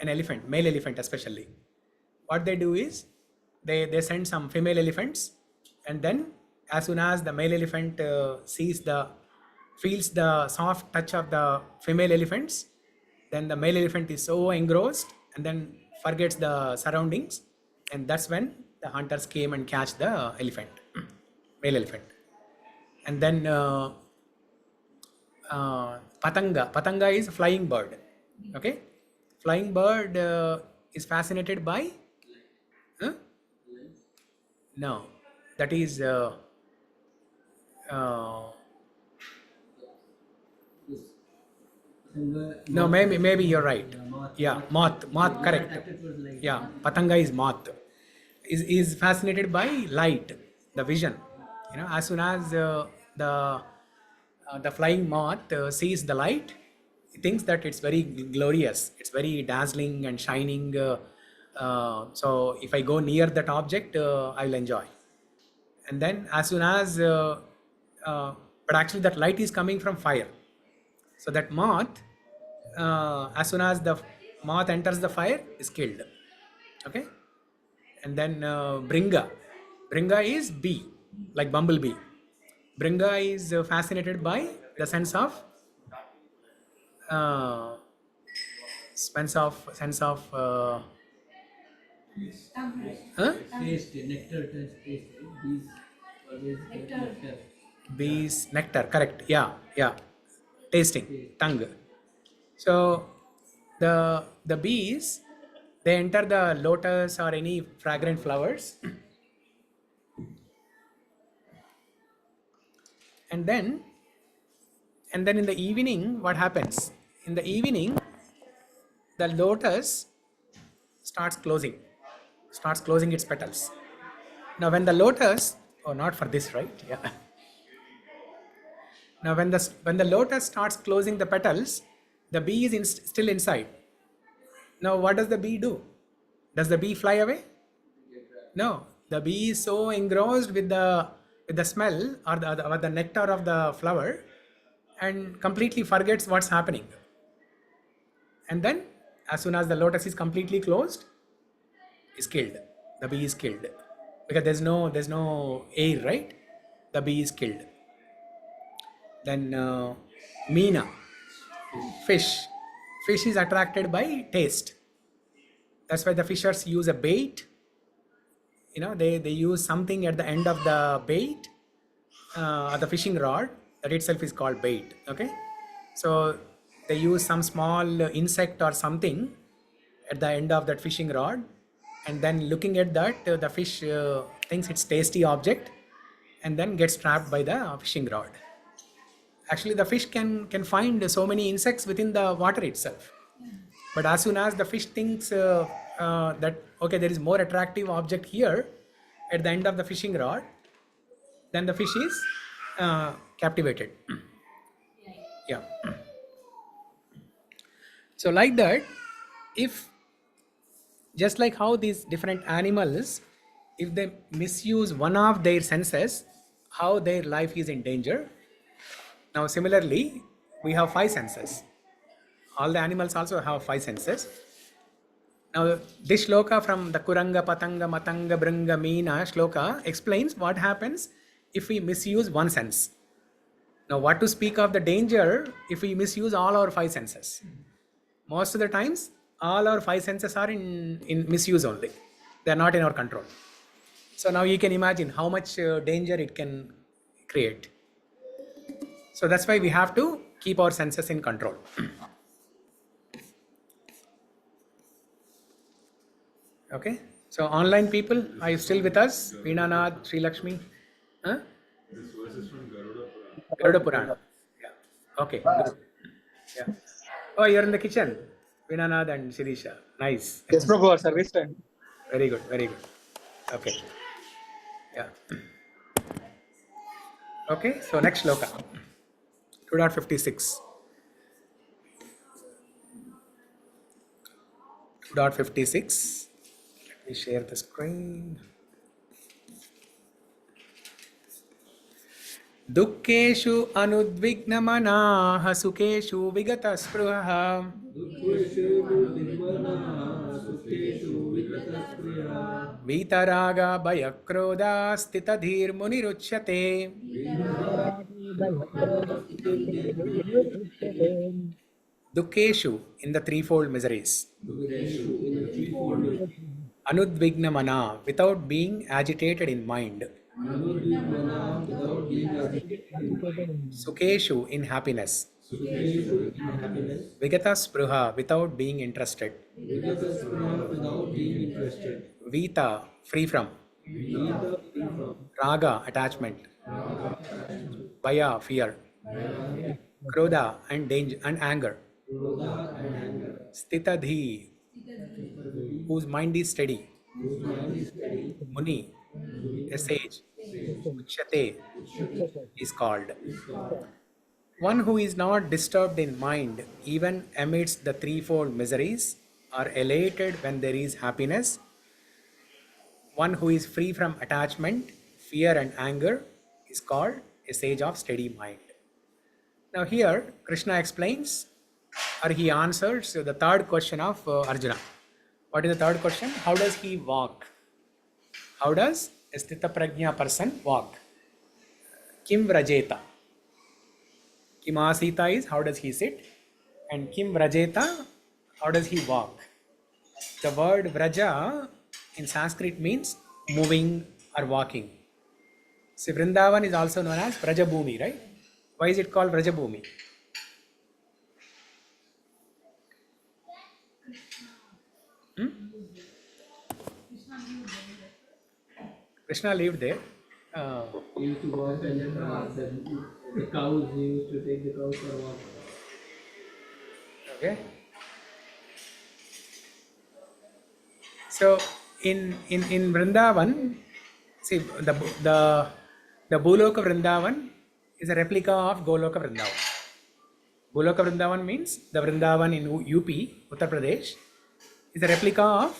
elephant, male elephant especially. What they do is they send some female elephants, and then as soon as the male elephant feels the soft touch of the female elephants, then the male elephant is so engrossed and then forgets the surroundings, and that's when the hunters came and catch the elephant, male elephant. And then Patanga is flying bird. Okay, flying bird is fascinated by no, that is no, maybe you're right. Yeah, moth, correct. Yeah, Patanga is moth. Is fascinated by light, the vision. As soon as the flying moth sees the light, he thinks that it's very glorious, it's very dazzling and shining. So if I go near that object, I will enjoy. And then as soon as, but actually that light is coming from fire. So that moth, as soon as the moth enters the fire, is killed. Okay. And then Bringa is bee, like bumblebee. Bringa is fascinated by the sense of Taste, nectar, taste. Bees always get nectar. Bees nectar, correct. Yeah. tasting, tongue. So the bees, they enter the lotus or any fragrant flowers, and then in the evening, what happens? In the evening, the lotus starts closing its petals. Now when the lotus, oh, not for this, right? Yeah. Now when the lotus starts closing the petals, the bee is still inside. Now what does the bee do? Does the bee fly away? No. The bee is so engrossed with the smell or the nectar of the flower and completely forgets what's happening. And then as soon as the lotus is completely closed, is killed. The bee is killed because there's no air, right? The bee is killed. Then Meena, fish. Fish is attracted by taste. That's why the fishers use a bait. They use something at the end of the bait or the fishing rod. That itself is called bait. Okay, so they use some small insect or something at the end of that fishing rod, and then looking at that, the fish thinks it's tasty object, and then gets trapped by the fishing rod. Actually, the fish can find so many insects within the water itself. But as soon as the fish thinks that, okay, there is more attractive object here at the end of the fishing rod, then the fish is captivated. Yeah. So like that, if just like how these different animals, if they misuse one of their senses, how their life is in danger. Now similarly, we have 5 senses. All the animals also have 5 senses. Now this shloka from the Kuranga, Patanga, Matanga, Bringa, Meena shloka explains what happens if we misuse one sense. Now what to speak of the danger if we misuse all our 5 senses? Most of the times, all our 5 senses are in misuse only. They are not in our control. So now you can imagine how much danger it can create. So that's why we have to keep our senses in control. Okay. So online people, are you still with us? Veenanath, Sri Lakshmi? Huh? This verse is from Garuda Purana. Garuda Purana. Yeah. Okay. Good. Yeah. Oh, you're in the kitchen. Veenanath and Shirisha. Nice. Yes, Prabhu, service time. Very good. Very good. Okay. Yeah. Okay. So next shloka. 2.56. 2.56. Let me share the screen. दुःखेषु अनुद्विग्नमनाः सुखेषु विगतस्पृहः वीतरागा भयक्रोधा स्थितधीर्मुनिरुच्यते. Dukkeshu in the threefold miseries. Anudvignamana, without being agitated in mind. Sukheshu, in happiness. Vigata spruha, without being interested. Vita, free from. Raga, attachment. Vaya, fear. Krodha, and danger and anger. Sthitadhi, whose mind is steady. Muni, a sage. Uchyate is called. One who is not disturbed in mind, even amidst the threefold miseries, or elated when there is happiness. One who is free from attachment, fear and anger is called a sage of steady mind. Now here, Krishna explains, or he answers the third question of Arjuna. What is the third question? How does he walk? How does a Sthitha Prajna person walk? Kim Vrajeta. Kim Asita is how does he sit? And Kim Vrajeta, how does he walk? The word Vraja in Sanskrit means moving or walking. See, Vrindavan is also known as Vrajabhumi, right? Why is it called Vrajabhumi? Krishna lived there. He used to walk and the cows, he used to take the cows for a walk. Okay. So in Vrindavan, see the Bhuloka Vrindavan is a replica of Goloka Vrindavan. Bhuloka Vrindavan means the Vrindavan in UP, Uttar Pradesh, is a replica of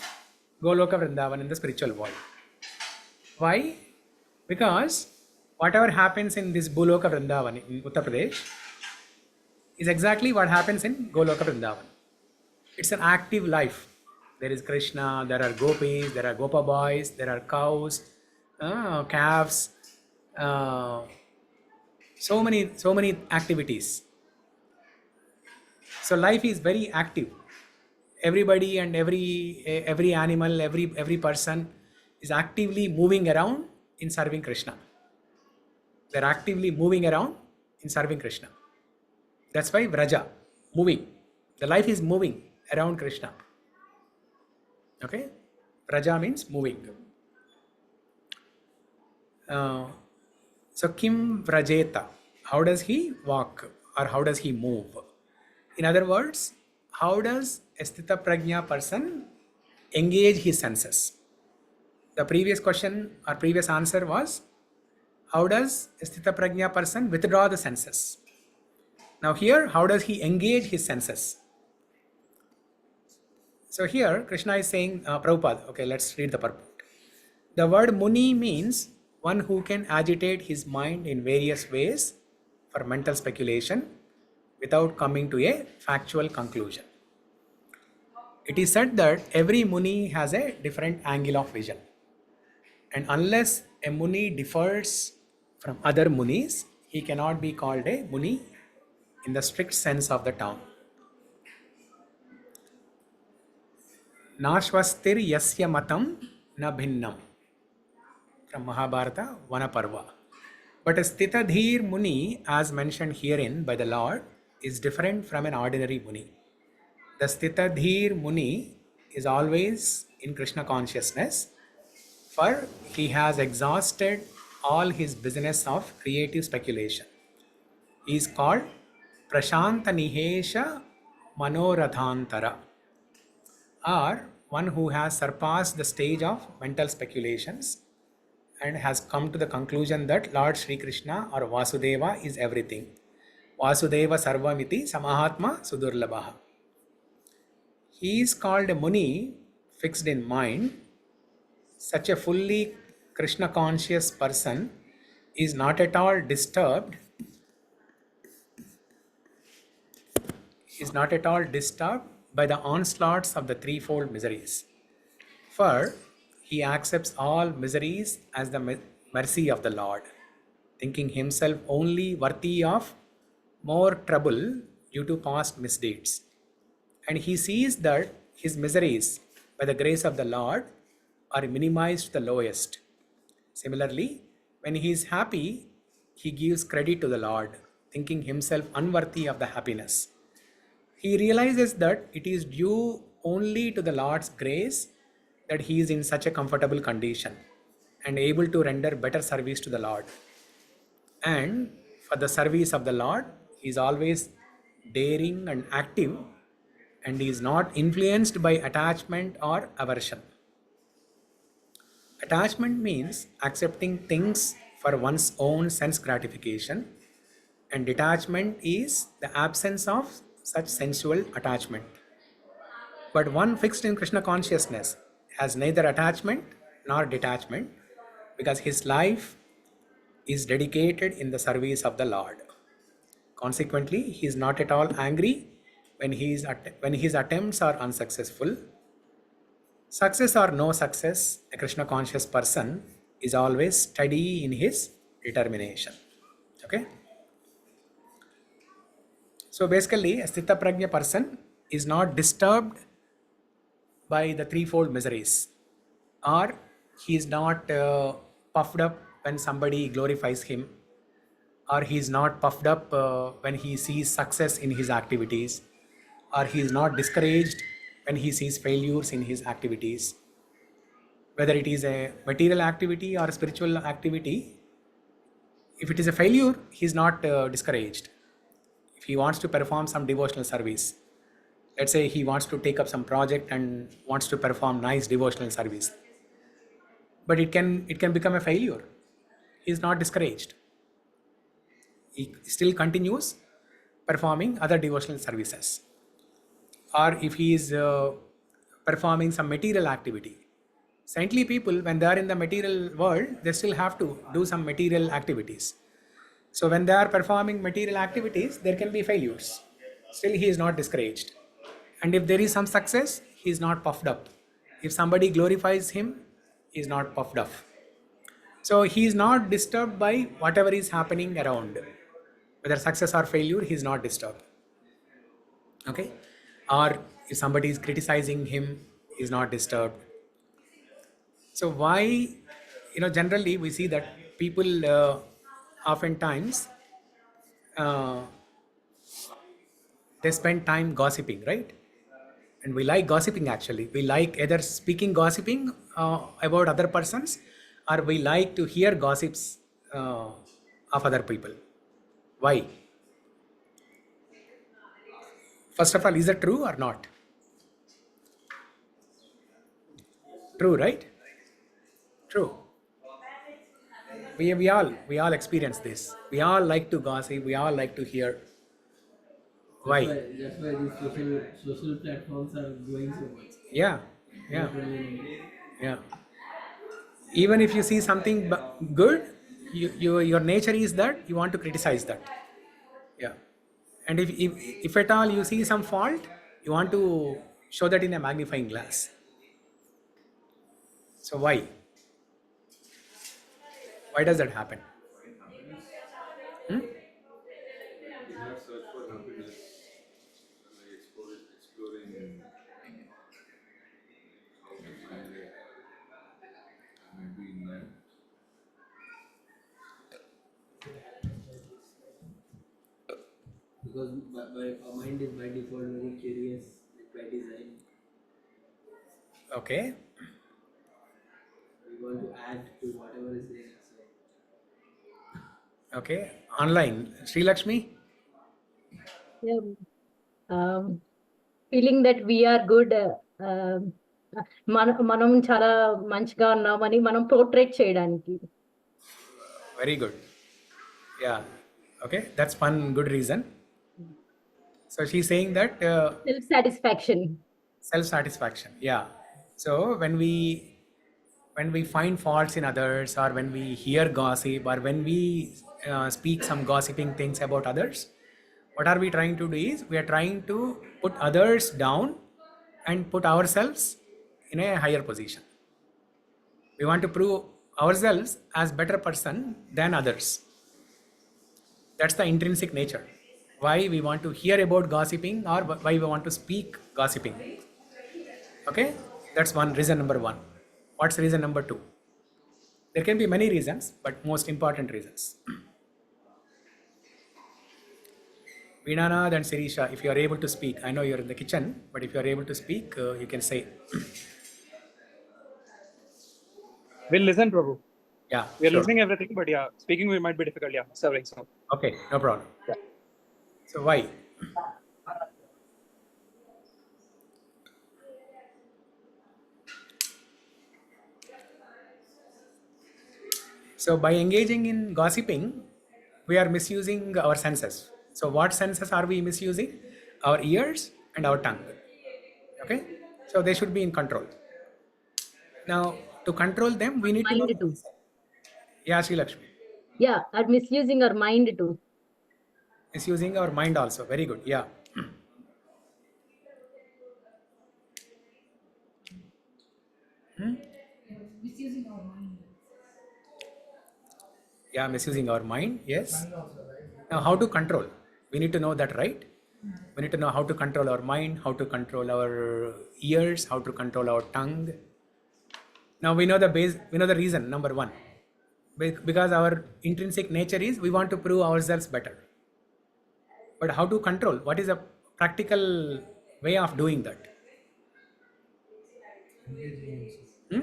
Goloka Vrindavan in the spiritual world. Why? Because whatever happens in this Bhuloka Vrindavan in Uttar Pradesh is exactly what happens in Goloka Vrindavan. It's an active life. There is Krishna, there are gopis, there are gopa boys, there are cows, calves, so many activities. So life is very active. Everybody and every animal, every person is actively moving around in serving Krishna. They're actively moving around in serving Krishna. That's why Vraja, moving. The life is moving around Krishna. Okay? Vraja means moving. So Kim Vrajeta, how does he walk or how does he move? In other words, how does a Sthitha Prajna person engage his senses? The previous question or previous answer was, how does a Sthitha Prajna person withdraw the senses? Now here, how does he engage his senses? So here, Krishna is saying, Prabhupada, okay, let's read the purport. The word Muni means one who can agitate his mind in various ways for mental speculation without coming to a factual conclusion. It is said that every Muni has a different angle of vision. And unless a Muni differs from other Munis, he cannot be called a Muni in the strict sense of the term. Nashvastir yasya matam na bhinnam, from Mahabharata Vanaparva. But a Sthitadhir Muni, as mentioned herein by the Lord, is different from an ordinary Muni. The Sthitadhir Muni is always in Krishna consciousness, for he has exhausted all his business of creative speculation. He is called Prashanta Nihesha Manorathantara, or one who has surpassed the stage of mental speculations and has come to the conclusion that Lord Sri Krishna or Vasudeva is everything. Vasudeva Sarvamiti Samahatma Sudurlabhaha. He is called a Muni, fixed in mind. Such a fully Krishna conscious person is not at all disturbed. By the onslaughts of the threefold miseries. For he accepts all miseries as the mercy of the Lord, thinking himself only worthy of more trouble due to past misdeeds. And he sees that his miseries, by the grace of the Lord, are minimized to the lowest. Similarly, when he is happy, he gives credit to the Lord, thinking himself unworthy of the happiness. He realizes that it is due only to the Lord's grace that he is in such a comfortable condition and able to render better service to the Lord. And for the service of the Lord, he is always daring and active, and he is not influenced by attachment or aversion. Attachment means accepting things for one's own sense gratification, and detachment is the absence of such sensual attachment. But one fixed in Krishna consciousness has neither attachment nor detachment, because his life is dedicated in the service of the Lord. Consequently, he is not at all angry when his attempts are unsuccessful. Success or no success, a Krishna conscious person is always steady in his determination. Okay? So basically, a Sthitha Prajna person is not disturbed by the threefold miseries, or he is not puffed up when somebody glorifies him, or he is not puffed up when he sees success in his activities, or he is not discouraged when he sees failures in his activities, whether it is a material activity or a spiritual activity. If it is a failure, he is not discouraged. If he wants to perform some devotional service, let's say he wants to take up some project and wants to perform nice devotional service, but it can become a failure. He is not discouraged. He still continues performing other devotional services. Or if he is performing some material activity. Saintly people, when they are in the material world, they still have to do some material activities. So when they are performing material activities, there can be failures. Still, he is not discouraged. And if there is some success, he is not puffed up. If somebody glorifies him, he is not puffed up. So he is not disturbed by whatever is happening around. Whether success or failure, he is not disturbed. Okay? Or if somebody is criticizing him, he is not disturbed. So why, generally we see that people oftentimes they spend time gossiping, right? And we like gossiping actually. We like either speaking gossiping about other persons, or we like to hear gossips of other people. Why? First of all, is it true or not? True, right? True. We all experience this. We all like to gossip. We all like to hear. Why? That's why these social platforms are growing so much. Yeah, yeah, Not only in India. yeah. Even if you see something good, your nature is that you want to criticize that. Yeah. And if at all you see some fault, you want to show that in a magnifying glass. So why? Why does that happen? Hmm? We have search for happiness, like exploring how to find it, maybe in that. Because our mind is by default very curious, like by design. Okay. We want to add to whatever is there. So Okay. Online. Sri Lakshmi? Yeah. Feeling that we are good, మనం చాలా మంచిగా ఉన్నామని మనం portrait చేయడానికి. Very good. Yeah. Okay. That's one good reason. So she's saying that self satisfaction. self-satisfaction. Yeah. So when we find faults in others, or when we hear gossip, or when we speak some gossiping things about others, what are we trying to do is we are trying to put others down and put ourselves in a higher position. We want to prove ourselves as better person than others. That's the intrinsic nature. Why we want to hear about gossiping, or why we want to speak gossiping. Okay, that's one reason number one. What's reason number two? There can be many reasons, but most important reasons. Vinanad and Sirisha, if you are able to speak, I know you're in the kitchen, but if you are able to speak, you can say. We'll listen, Prabhu. Yeah, We're sure. listening everything, but yeah, speaking we might be difficult. Yeah, serving so. Okay, no problem. So why? So by engaging in gossiping, we are misusing our senses. So what senses are we misusing? Our ears and our tongue. Okay? So they should be in control. Now, to control them, we need to know. Mind too. Yeah, Sri Lakshmi. Yeah, are misusing our mind too. Misusing our mind also. Very good. Yeah. Misusing our mind. Yeah, misusing our mind. Yes. Now, how to control? We need to know that, right? We need to know how to control our mind, how to control our ears, how to control our tongue. Now we know the base. We know the reason. Number one, because our intrinsic nature is we want to prove ourselves better. But how to control? What is a practical way of doing that? Hmm?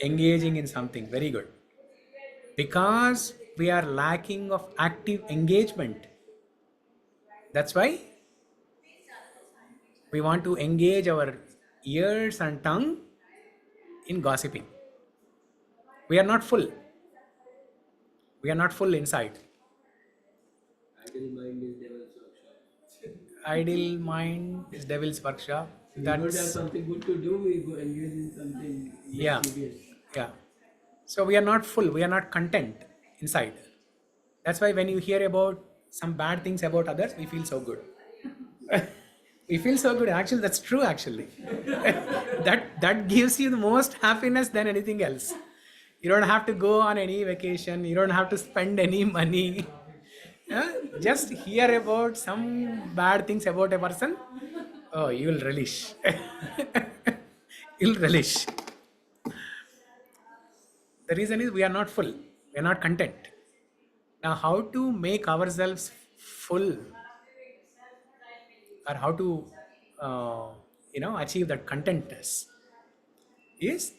Engaging in something. Very good. Because we are lacking of active engagement. That's why we want to engage our ears and tongue in gossiping. We are not full. We are not full inside. Idle mind is devil's workshop. Idle mind is devil's workshop. We don't have That's something good to do, we go engage in something yeah, mischievous. yeah. So we are not full. We are not content inside. That's why when you hear about some bad things about others, we feel so good. We feel so good. Actually, that's true. Actually, that gives you the most happiness than anything else. You don't have to go on any vacation. You don't have to spend any money. Yeah? Just hear about some bad things about a person. Oh, you will relish. You'll relish. The reason is we are not full. We are not content. Now, how to make ourselves full, or how to, achieve that contentness, is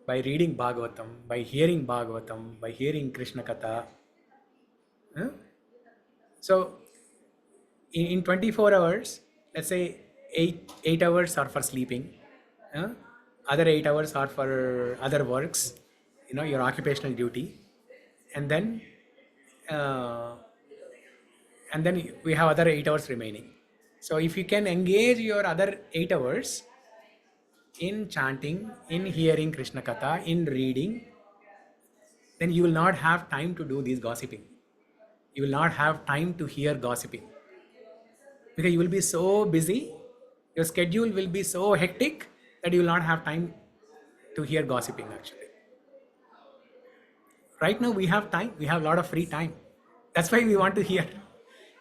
by reading Bhagavatam, by hearing Bhagavatam, by hearing Krishna Katha. Huh? So, in 24 hours, let's say 8 hours are for sleeping, huh? Other 8 hours are for other works, your occupational duty, and then uh, we have other 8 hours remaining. So if you can engage your other 8 hours in chanting, in hearing Krishna Katha, in reading, then you will not have time to do this gossiping. You will not have time to hear gossiping. Because you will be so busy, your schedule will be so hectic that you will not have time to hear gossiping actually. Right now we have time, we have a lot of free time. That's why we want to hear.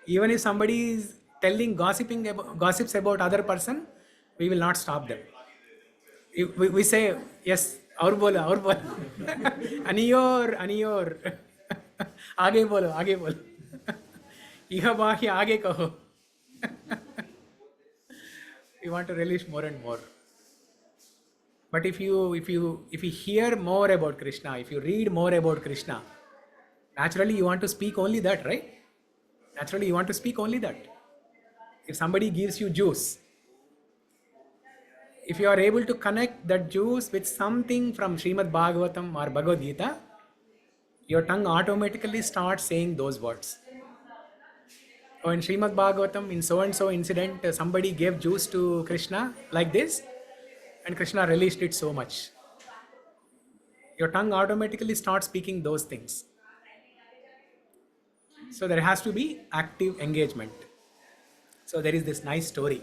Even if somebody is telling gossips about other person, we will not stop them. We say, yes, aur bolo. Aniyor. Aage bolo. Iha bahi aage kaho. We want to relish more and more. But if you hear more about Krishna, if you read more about Krishna, naturally you want to speak only that, right? Naturally you want to speak only that. If somebody gives you juice, if you are able to connect that juice with something from Srimad Bhagavatam or Bhagavad Gita, your tongue automatically starts saying those words. Oh, in Srimad Bhagavatam, in so and so incident, somebody gave juice to Krishna like this, and Krishna released it so much. Your tongue automatically starts speaking those things. So there has to be active engagement. So there is this nice story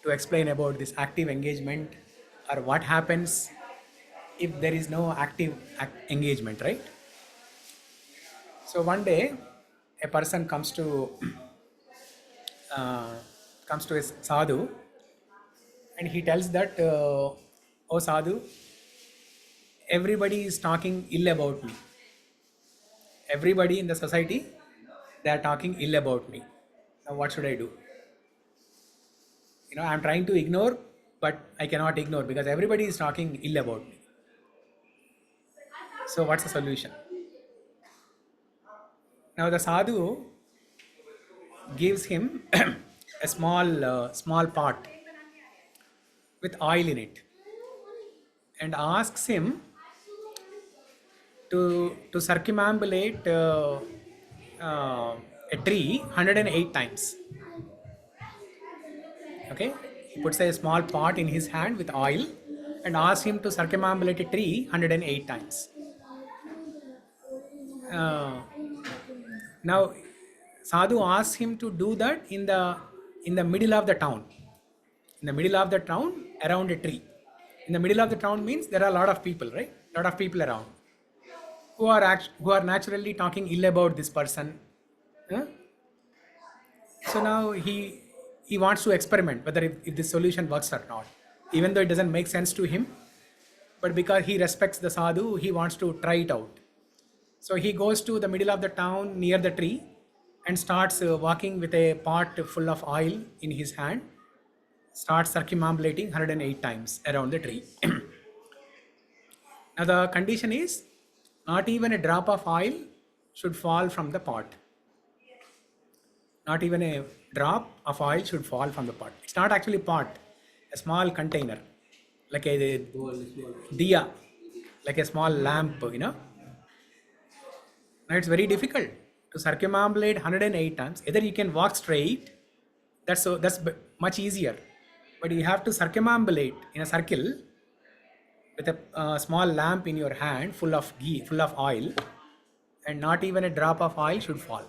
to explain about this active engagement, or what happens if there is no active engagement, right? So one day a person comes to a sadhu, and he tells that, oh sadhu, everybody is talking ill about me. Everybody in the society, they are talking ill about me. Now what should I do? I'm trying to ignore, but I cannot ignore because everybody is talking ill about me. So what's the solution? Now the sadhu gives him a small pot with oil in it, and asks him to circumambulate a tree 108 times. Okay, he puts a small pot in his hand with oil and asks him to circumambulate a tree 108 times. Now sadhu asks him to do that in the middle of the town. In the middle of the town, around a tree. In the middle of the town means there are a lot of people, right? A lot of people around who are naturally talking ill about this person. Huh? So now he wants to experiment whether if this solution works or not, even though it doesn't make sense to him, but because he respects the sadhu, he wants to try it out. So he goes to the middle of the town near the tree and starts walking with a pot full of oil in his hand, starts circumambulating 108 times around the tree. Now the condition is not even a drop of oil should fall from the pot. Not even a drop of oil should fall from the pot. It's not actually pot, a small container, like a diya, like a small lamp, you know. Now it's very difficult to circumambulate 108 times. Either you can walk straight, that's much easier. But you have to circumambulate in a circle with a small lamp in your hand full of ghee, full of oil, and not even a drop of oil should fall.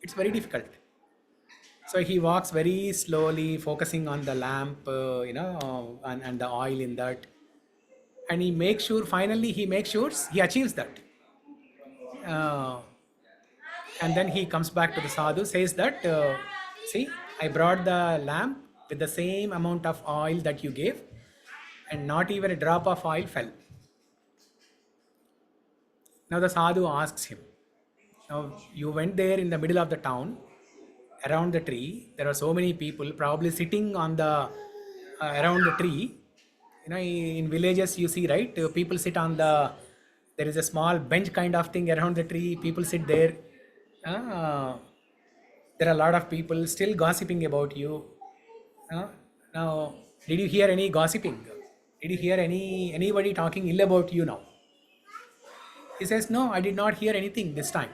It's very difficult. So he walks very slowly, focusing on the lamp, and the oil in that. And he makes sure, finally, he achieves that. And then he comes back to the sadhu, says that, see, I brought the lamp with the same amount of oil that you gave, and not even a drop of oil fell. Now the sadhu asks him, now you went there in the middle of the town, around the tree. There are so many people probably sitting on the around the tree. You know, in villages you see, right? People sit on there is a small bench kind of thing around the tree. People sit there. There are a lot of people still gossiping about you. Now, did you hear any gossiping? Did you hear anybody talking ill about you now? He says, no, I did not hear anything this time.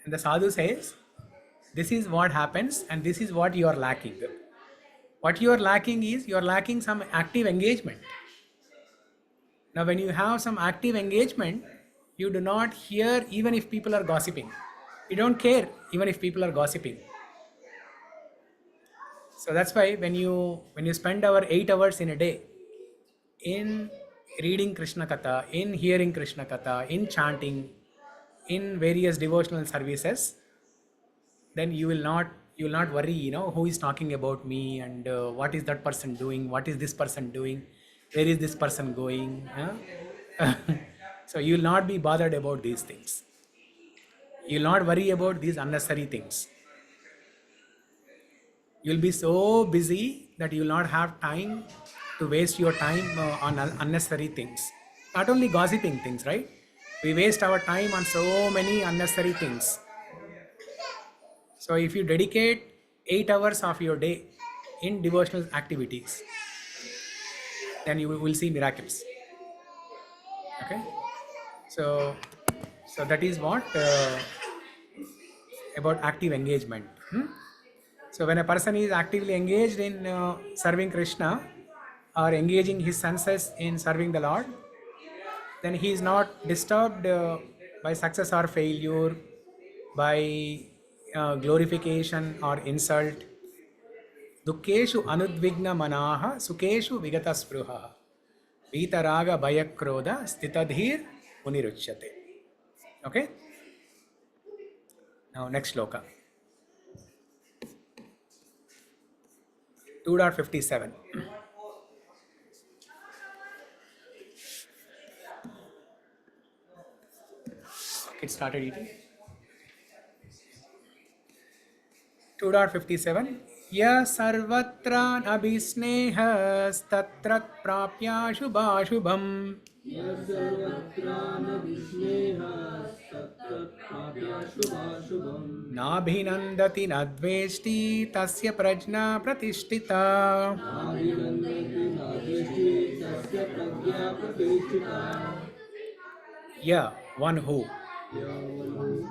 And the sadhu says, this is what happens and this is what you are lacking. What you are lacking is, you are lacking some active engagement. Now when you have some active engagement, you do not hear even if people are gossiping. You don't care even if people are gossiping. So that's why when you spend our 8 hours in a day in reading Krishna Katha, in hearing Krishna Katha, in chanting, in various devotional services, then you will not worry, you know, who is talking about me and what is that person doing, what is this person doing, where is this person going. So you will not be bothered about these things. You will not worry about these unnecessary things. You will be so busy that you will not have time to waste your time on unnecessary things. Not only gossiping things, right? We waste our time on so many unnecessary things. So if you dedicate 8 hours of your day in devotional activities, then you will see miracles. Okay? So that is what about active engagement. So when a person is actively engaged in serving Krishna or engaging his senses in serving the Lord, then he is not disturbed by success or failure, by glorification or insult. Dukkeshu anudvigna manaha sukeshu vigata spruha vitaraga bhayakrodha sthitadhir muniruchyate. Okay? Now next sloka. 2.57. It started eating. 2.57. Ya sarvatra nabhisnehastatra prapya shubhashubham nabhinandati nadveshti tasya prajna pratishtita. Ya, one who.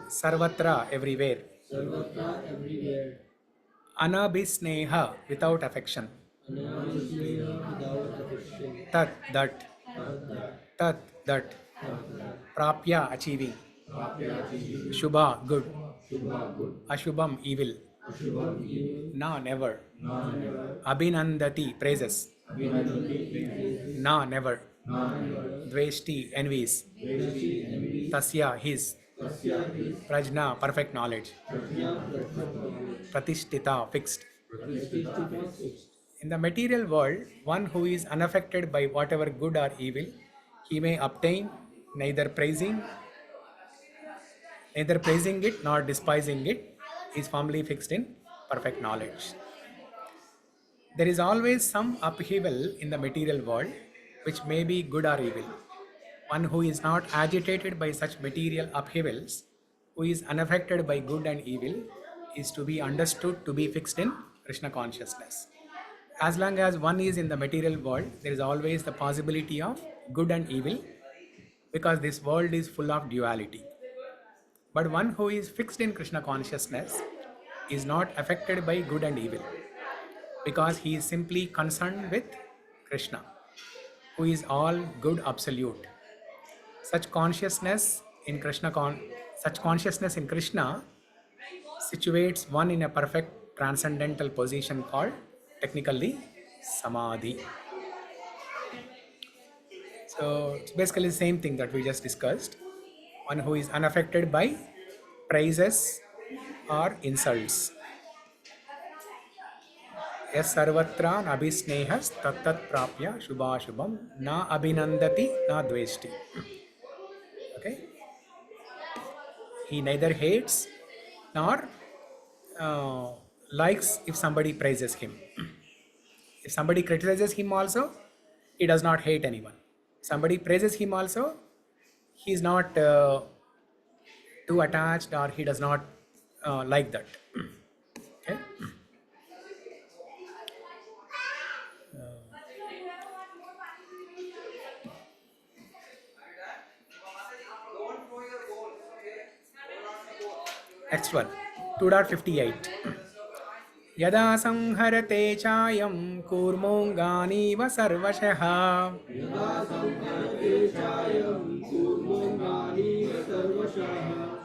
Sarvatra, everywhere. Anabhisneha, without affection. Tat, that. Prapya, achieving. Shubha, good. Ashubham, evil. Na, never. Abhinandati, praises. Na, never. Dveshti, envies. Tasya, his. Prajna, perfect knowledge. Pratishtita, fixed. In the material world, one who is unaffected by whatever good or evil he may obtain, neither praising it nor despising it, is firmly fixed in perfect knowledge. There is always some upheaval in the material world, which may be good or evil. One who is not agitated by such material upheavals, who is unaffected by good and evil, is to be understood to be fixed in Krishna consciousness. As long as one is in the material world, there is always the possibility of good and evil because this world is full of duality. But one who is fixed in Krishna consciousness is not affected by good and evil because he is simply concerned with Krishna, who is all good absolute. Such consciousness in such consciousness in Krishna situates one in a perfect transcendental position called technically samadhi. So it's basically the same thing that we just discussed. One who is unaffected by praises or insults. Yes sarvatra nabhisnehas tattat prapya shubhashubham na abhinandati na dveshti. Okay? He neither hates nor likes if somebody praises him. If somebody criticizes him also, he does not hate anyone. Somebody praises him also, he is not too attached or he does not like that. Okay? Next one, 2.58. यदा संहरते चायं कूर्मोऽङ्गानीव सर्वशः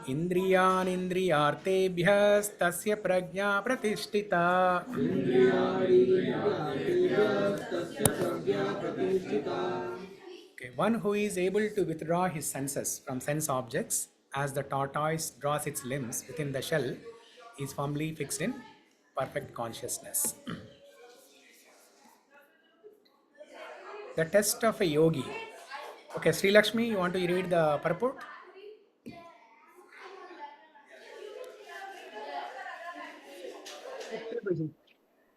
इन्द्रियाणीन्द्रियार्थेभ्यस्तस्य प्रज्ञा प्रतिष्ठिता. Okay, one who is able to withdraw his senses from sense objects as the tortoise draws its limbs within the shell is firmly fixed in perfect consciousness. The test of a yogi. Okay, Sri Lakshmi, you want to read the purport?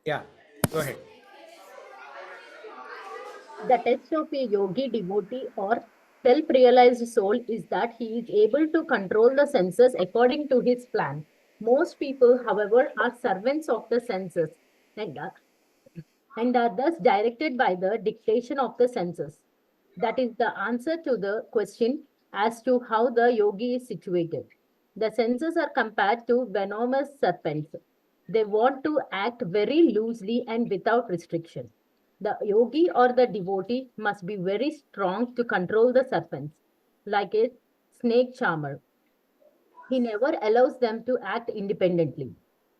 Yeah, go ahead. The test of a yogi devotee or self-realized soul is that he is able to control the senses according to his plan. Most people, however, are servants of the senses and are thus directed by the dictation of the senses. That is the answer to the question as to how the yogi is situated. The senses are compared to venomous serpents. They want to act very loosely and without restriction. The yogi or the devotee must be very strong to control the serpents, like a snake charmer. He never allows them to act independently.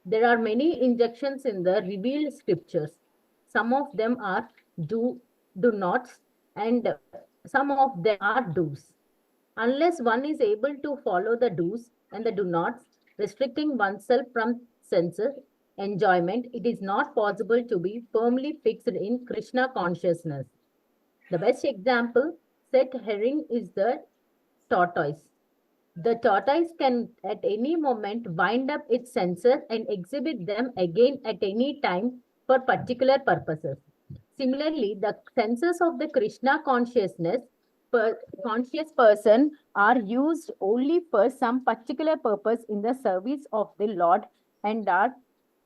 There are many injunctions in the revealed scriptures. Some of them are do nots, and some of them are do's. Unless one is able to follow the do's and the do nots, restricting oneself from senses enjoyment, it is not possible to be firmly fixed in Krishna consciousness. The best example, set herring, is the tortoise. The tortoise can at any moment wind up its senses and exhibit them again at any time for particular purposes. Similarly, the senses of the Krishna conscious person are used only for some particular purpose in the service of the Lord and are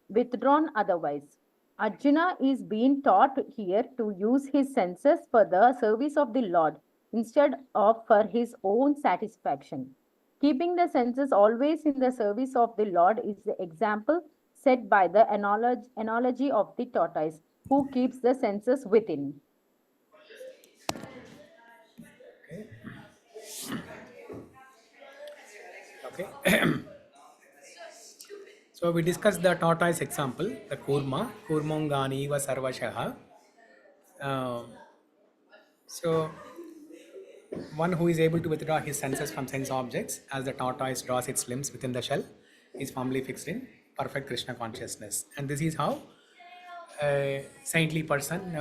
withdrawn otherwise. Arjuna is being taught here to use his senses for the service of the Lord instead of for his own satisfaction. Keeping the senses always in the service of the Lord is the example set by the analogy of the tortoise, who keeps the senses within. Okay. So we discussed the tortoise example, the kurmongani va sarvashaha. So one who is able to withdraw his senses from sense objects as the tortoise draws its limbs within the shell is firmly fixed in perfect Krishna consciousness. And this is how a saintly person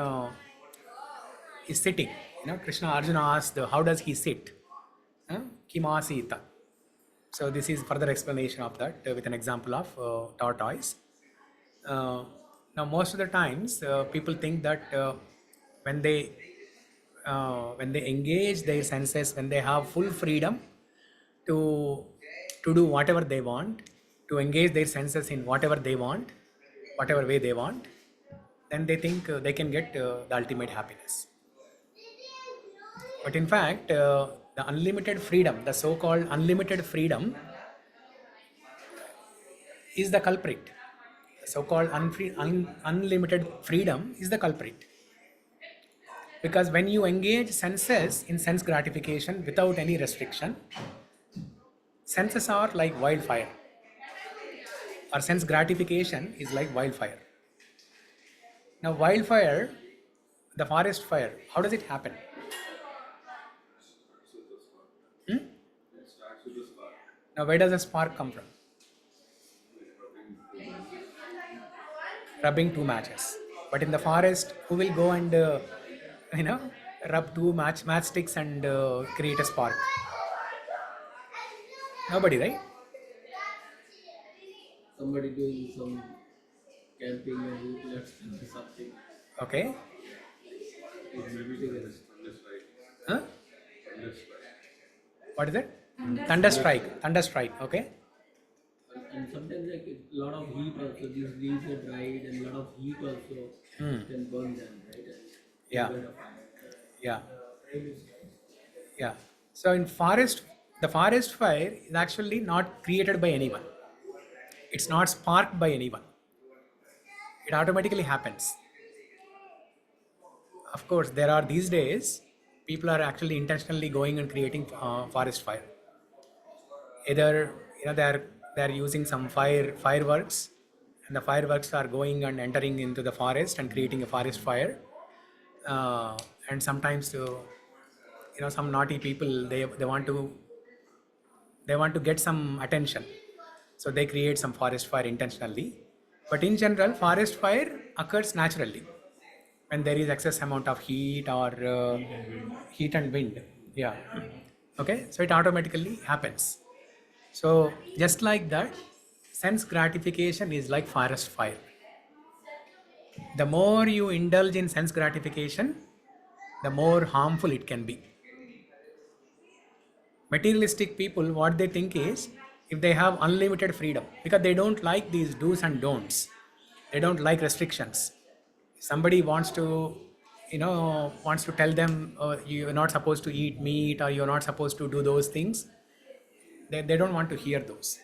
is sitting. Krishna Arjuna asked, how does he sit? Kimasita. So this is further explanation of that with an example of tortoise. Now Now, most of the times, people think that when they engage their senses, when they have full freedom to do whatever they want, to engage their senses in whatever they want, whatever way they want, then they think they can get the ultimate happiness. But in fact, the unlimited freedom, the so-called unlimited freedom, is the culprit. The so-called unlimited freedom is the culprit. Because when you engage senses in sense gratification without any restriction, senses are like wildfire. Or sense gratification is like wildfire. Now, wildfire, the forest fire, how does it happen? It starts with the spark. Now, where does the spark come from? Rubbing two matches. But in the forest, who will go and rub two matchsticks and create a spark? Nobody, right? Somebody doing some camping and let's do something. Okay. It's ridiculous. Huh? What is it? Thunderstrike. Thunderstrike. Okay. And sometimes like a lot of heat also, these leaves are dried and a lot of heat also can burn them, right? And Yeah. burn a fire. Yeah. Yeah. So in forest, the forest fire is actually not created by anyone. It's not sparked by anyone. It automatically happens. Of course, there are these days, people are actually intentionally going and creating forest fire. Either they're using some fireworks, and the fireworks are going and entering into the forest and creating a forest fire. And sometimes, some naughty people they want to get some attention, so they create some forest fire intentionally. But in general, forest fire occurs naturally when there is excess amount of heat or heat and wind. Yeah. Okay. So it automatically happens. So just like that, sense gratification is like forest fire. The more you indulge in sense gratification, the more harmful it can be. Materialistic people, what they think is, if they have unlimited freedom, because they don't like these do's and don'ts, they don't like restrictions. Somebody wants to tell them, you're not supposed to eat meat or you're not supposed to do those things, they don't want to hear those.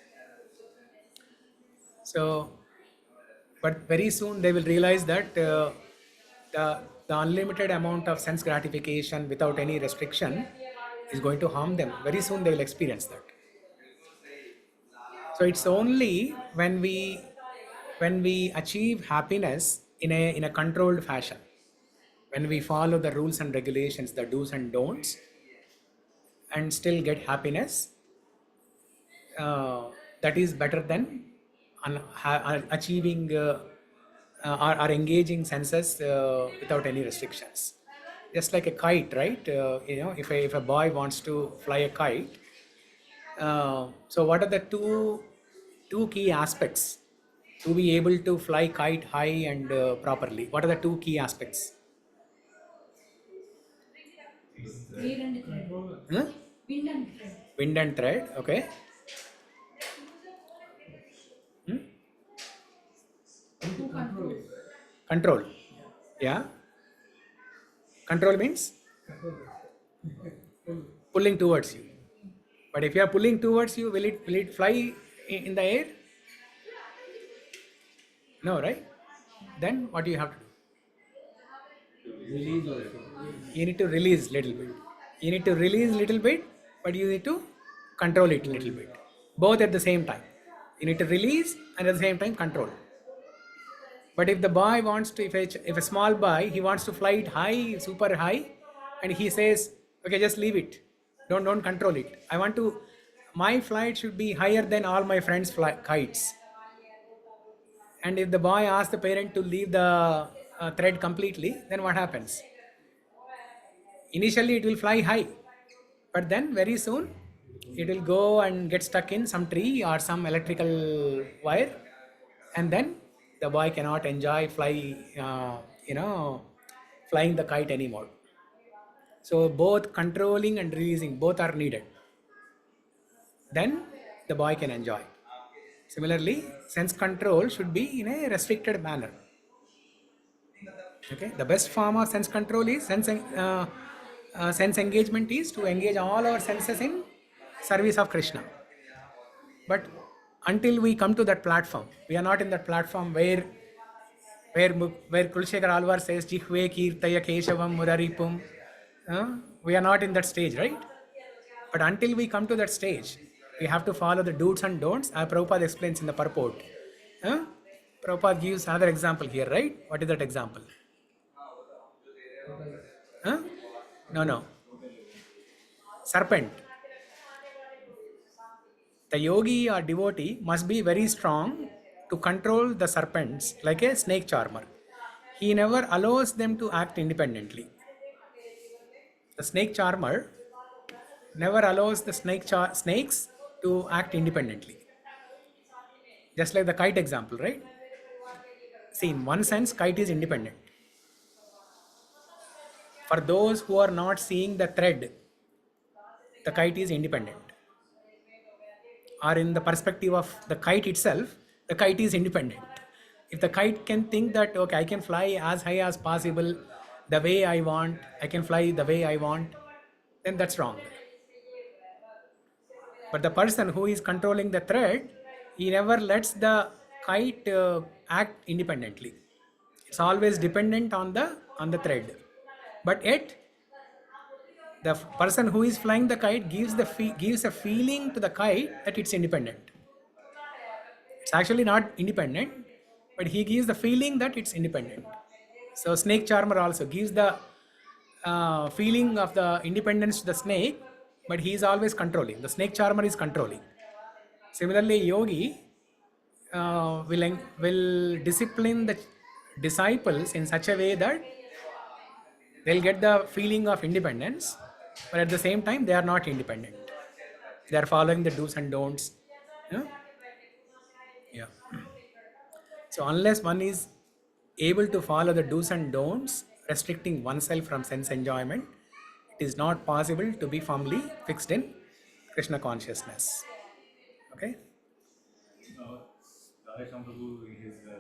So, but very soon they will realize that the unlimited amount of sense gratification without any restriction is going to harm them. Very soon they will experience that. So it's only when we achieve happiness in a controlled fashion, when we follow the rules and regulations, the do's and don'ts, and still get happiness, that is better than achieving or engaging senses without any restrictions. Just like a kite, right? If a boy wants to fly a kite, so what are the two key aspects to be able to fly kite high and properly? What are the two key aspects? Wind and thread. Huh? Wind and thread. Wind and thread. Okay. To control. Control. Yeah. Control means pulling towards you. But if you are pulling towards you, will it fly in the air? No, right? Then what do you have to do? Release also. You need to release little bit. You need to release little bit, but you need to control it little bit. Both at the same time. You need to release and at the same time control. But if the boy wants to, if a small boy, he wants to fly it high, super high, and he says, okay, just leave it. Don't control it. My flight should be higher than all my friends' kites. And if the boy asks the parent to leave the thread completely, then what happens? Initially, it will fly high, but then very soon, it will go and get stuck in some tree or some electrical wire, and then the boy cannot enjoy flying the kite anymore. So both controlling and releasing, both are needed. Then the boy can enjoy. Similarly, sense control should be in a restricted manner. Okay, the best form of sense control is sense engagement is to engage all our senses in service of Krishna. But until we come to that platform, we are not in that platform where Kulshekar Alvar says Jihve Kirtaya Keshavam Muraripum. We are not in that stage, right? But until we come to that stage, we have to follow the do's and don'ts, as Prabhupada explains in the purport. Prabhupada gives another example here, right? What is that example? Huh? No. Serpent. The yogi or devotee must be very strong to control the serpents like a snake charmer. He never allows them to act independently. The snake charmer never allows the snakes to act independently. Just like the kite example, right? See, in one sense, kite is independent. For those who are not seeing the thread, the kite is independent. Or in the perspective of the kite itself, the kite is independent. If the kite can think that, okay, I can fly as high as possible, the way I want, I can fly the way I want, then that's wrong. But the person who is controlling the thread, he never lets the kite act independently. It's always dependent on the thread. But yet, the person who is flying the kite gives a feeling to the kite that it's independent. It's actually not independent, but he gives the feeling that it's independent. So snake charmer also gives the feeling of the independence to the snake, but he is always controlling. The snake charmer is controlling. Similarly, yogi will discipline the disciples in such a way that they'll get the feeling of independence, but at the same time they are not independent. They are following the do's and don'ts. Yeah. So unless one is able to follow the do's and don'ts, restricting oneself from sense enjoyment, it is not possible to be firmly fixed in Krishna consciousness. Okay? Daresham Prabhu in his I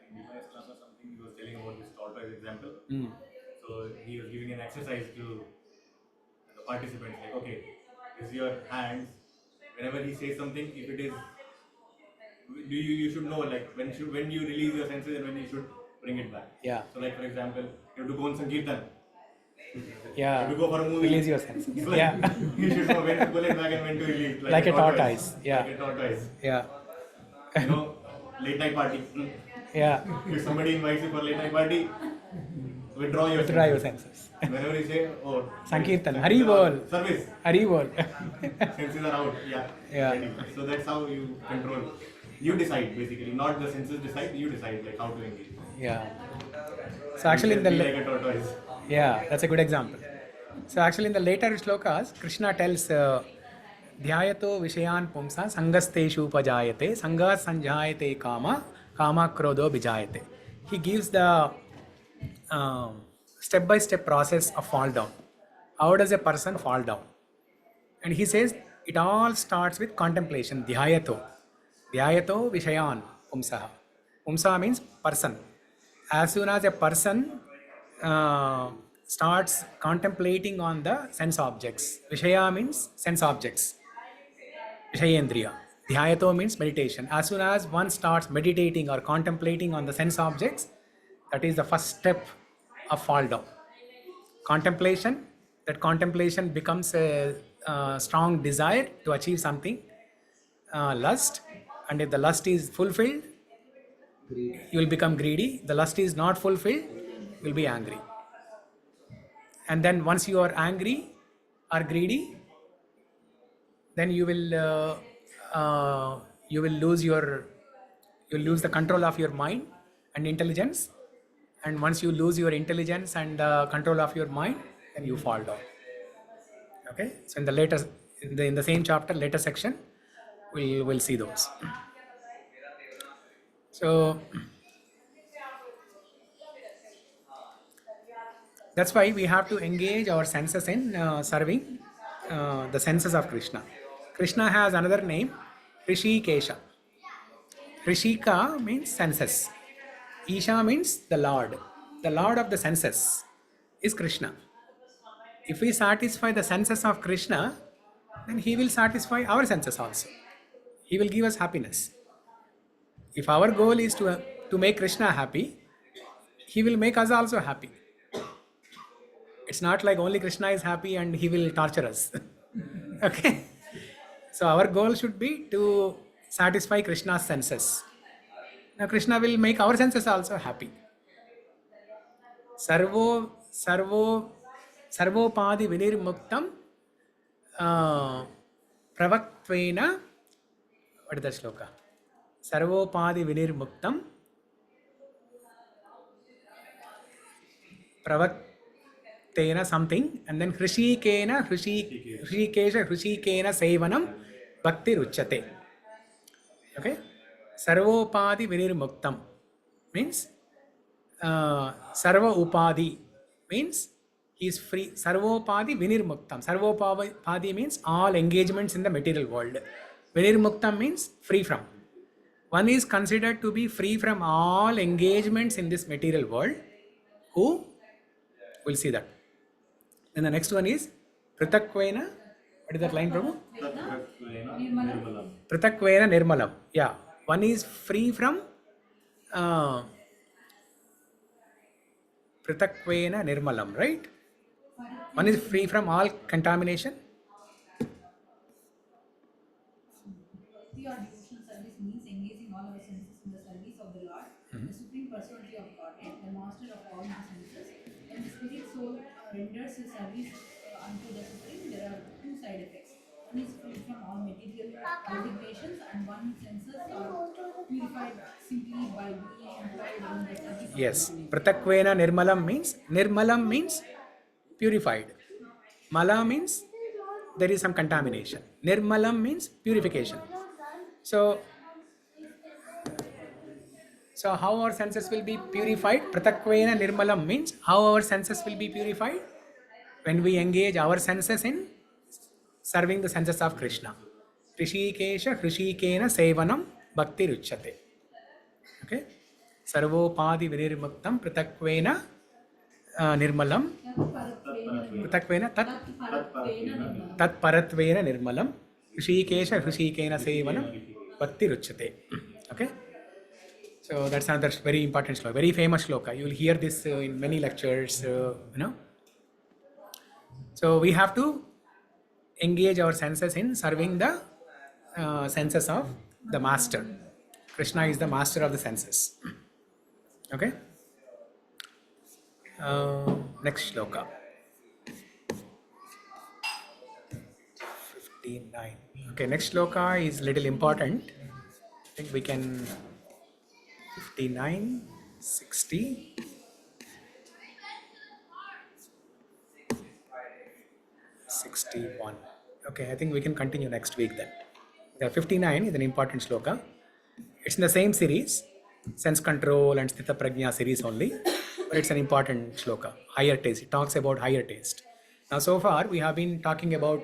think device class or something, he was telling about this tortoise example. So he was giving an exercise to the participants, like, okay, this is your hands. Whenever he says something, if it is, you should know, like when you release your senses and when you should bring it back. Yeah. So like for example, you have to go on Sankirtan. Yeah. You have to go for a movie. Release your senses. Like, Yeah. You should know when to pull it back and when to release. Like a tortoise. Yeah. Like a tortoise. Yeah. Late night party. Yeah. If somebody invites you for late night party, withdraw your senses. Whenever you say, oh, Sankirtan, Hari Bol. Service. Hari Bol. Senses are out. Yeah. Ready. So that's how you control. You decide basically, not the senses decide. You decide like how to engage. Yeah. So actually in the like a tortoise. Yeah, that's a good example. So actually in the later shlokas, Krishna tells Dhyayato Vishayan Pumsa Sangasteshu Pajayate Sangas Sanjayate Kama Kama Krodho Bijayate. He gives the step-by-step process of fall down. How does a person fall down? And he says it all starts with contemplation. Dhyayato Vishayan Pumsaha. Pumsa means person. As soon as a person starts contemplating on the sense objects. Vishaya means sense objects. Vishayendriya. Dhyayato means meditation. As soon as one starts meditating or contemplating on the sense objects, that is the first step of fall down. Contemplation, that contemplation becomes a strong desire to achieve something. Lust, and if the lust is fulfilled, you will become greedy. The lust is not fulfilled, you will be angry. And then once you are angry or greedy, then you will lose the control of your mind and intelligence. And once you lose your intelligence and control of your mind, then you fall down. Okay. So in the same chapter, later section, we'll see those. So that's why we have to engage our senses in serving the senses of Krishna. Krishna has another name, Rishikesha. Rishika means senses. Isha means the Lord. The Lord of the senses is Krishna. If we satisfy the senses of Krishna, then he will satisfy our senses also. He will give us happiness. If our goal is to make Krishna happy, he will make us also happy. It's not like only Krishna is happy and he will torture us. Okay? So our goal should be to satisfy Krishna's senses. Now Krishna will make our senses also happy. Sarvopadi vinirmuktam pravatvena. What is that shloka? Sarvopadi vinirmuktam pravaktena something, and then Hrishikena sevanam bhakti ruchyate. Okay? Sarvopadi vinirmuktam means sarva upadi means he is free. Sarvopadi vinirmuktam. Sarvopadi means all engagements in the material world. Vinirmuktam means free from. One is considered to be free from all engagements in this material world. Who? We'll see that. And the next one is Pritakwena. What is that line, Prabhu? Pritakwena nirmalam. Yeah. One is free from Pritakwena nirmalam, right? One is free from all contamination. Pure devotional service means engaging all our senses in the service of the Lord, the Supreme Personality of Godhead, the Master of all the senses. When the spirit soul renders his service unto the Supreme, there are two side effects. One is free from all material designations, and one senses are purified simply by being employed in the service. Yes. Pritakwena nirmalam means purified. Mala means there is some contamination. Nirmalam means purification. So how our senses will be purified? Pritakwena nirmalam means how our senses will be purified? When we engage our senses in serving the senses of Krishna. Rishikesha Hrishikena sevanam bhakti ruchyate. Okay? Sarvopadi vinirmuktam pritakwena nirmalam. Pritakwena tat paratvena nirmalam. Rishikesha Hrishikena sevanam bhakti ruchyate. Okay? So that's another very important sloka, very famous sloka. You will hear this in many lectures, So we have to engage our senses in serving the senses of the master. Krishna is the master of the senses. Okay? Next shloka. 59. Okay, next shloka is little important. I think we can 59, 60. 61. Okay, I think we can continue next week then. The 59 is an important shloka. It's in the same series, sense control and Sthitha Prajna series only, but it's an important shloka. Higher taste. It talks about higher taste. Now, so far we have been talking about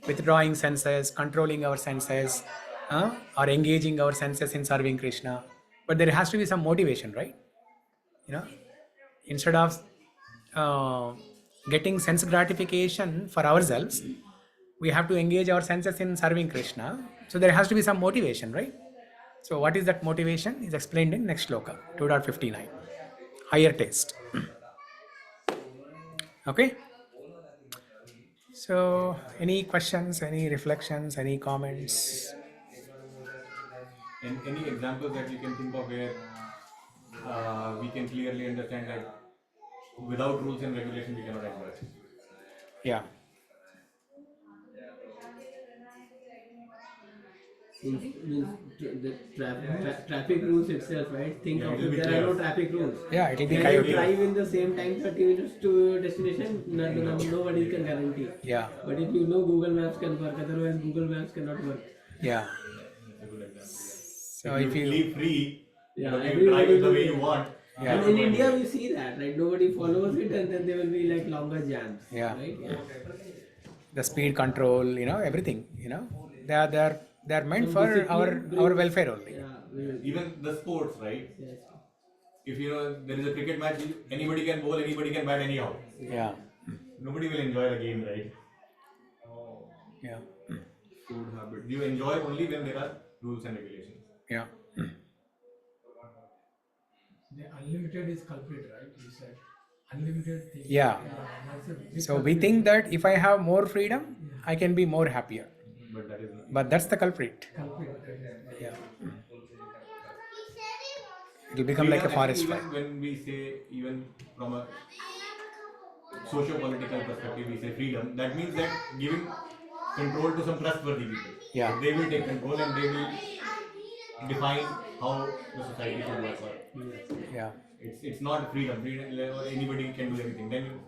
withdrawing senses, controlling our senses, or engaging our senses in serving Krishna. But there has to be some motivation, right? Instead of getting sense gratification for ourselves, we have to engage our senses in serving Krishna. So there has to be some motivation, right? So what is that motivation is explained in next shloka, 2.59. Higher taste. Okay? So any questions, any reflections, any comments? Any examples that you can think of where we can clearly understand that without rules and regulation we cannot enjoy it? Yeah. The traffic rules itself, right? Think of it, there are no traffic rules. Yeah, it will be Can coyote. you drive in the same time 30 minutes to your destination? Nobody can guarantee. Yeah. But if you know Google Maps can work, otherwise Google Maps cannot work. Yeah. So if you leave free, You know, you everybody drive it the will way do you that. want. Yeah. And in India, we see that, right? Nobody follows it, and then there will be like longer jams. Yeah. Right? The speed control, everything, they are meant Some for discipline our brings- welfare only. Even the sports, right? Yes. If you know there is a cricket match, anybody can bowl, anybody can bat anyhow. Yeah. Nobody will enjoy the game, right? Yeah. Food habits. You enjoy only when there are rules and regulations. Yeah. The unlimited is culprit, right? You said unlimited thing. Yeah. That's a big So we culprit. think that if I have more freedom, I can be more happier. But that is not. But that's the culprit. Culprit. Yeah. It will become like a Freedom, forest even fire. when we say, even from a socio-political perspective, we say freedom, that means that giving control to some trustworthy people. Yeah. They will take control and they will define how the society should work. Yeah. It's not freedom. Anybody can do anything. Then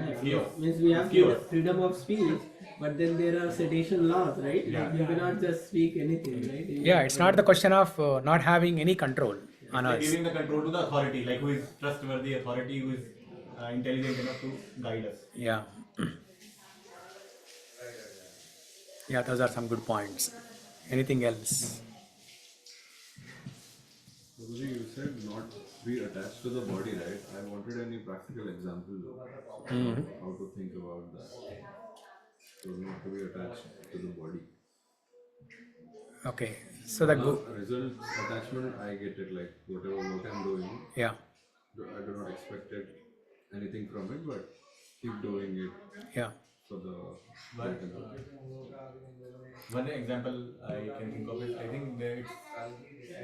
it's chaos. Means we have It's chaos. freedom of speech, but then there are sedition laws, right? Yeah. You cannot just speak anything, right? Yeah, it's not the question of not having any control on Like us. giving the control to the authority, like who is trustworthy authority, who is intelligent enough to guide us. Yeah. Yeah, those are some good points. Anything else? Guruji, you said not be attached to the body, right? I wanted any practical example how to think about that. So not to be attached to the body. Okay. So the Result attachment, I get it. Like whatever work I'm doing, yeah. I do not expect anything from it, but keep doing it Yeah. for the But one example I can think of is, I think that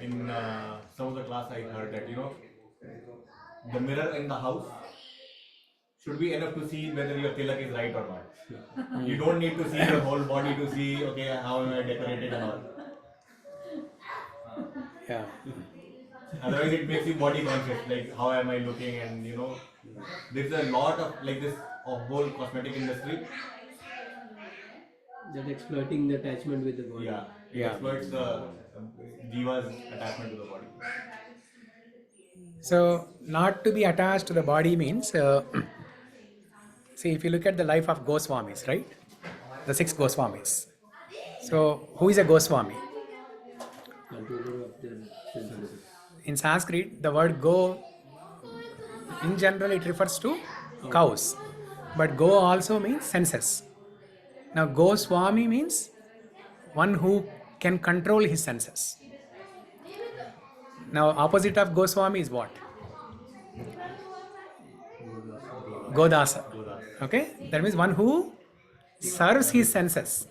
in some of the class I heard that the mirror in the house should be enough to see whether your tilak is right or not. You don't need to see your whole body to see, okay, how am I decorated and all. Yeah. Otherwise it makes you body conscious, like how am I looking, and there's a lot of like this whole cosmetic industry. That exploiting the attachment with the body. Yeah, it Yeah. exploits the jiva's attachment to the body. So not to be attached to the body means, see, if you look at the life of Goswamis, right? The 6 Goswamis. So who is a Goswami? Controller of their senses. In Sanskrit, the word go, in general, it refers to cows. But go also means senses. Now, Goswami means one who can control his senses. Now, opposite of Goswami is what? Godasa. Okay? That means one who serves his senses.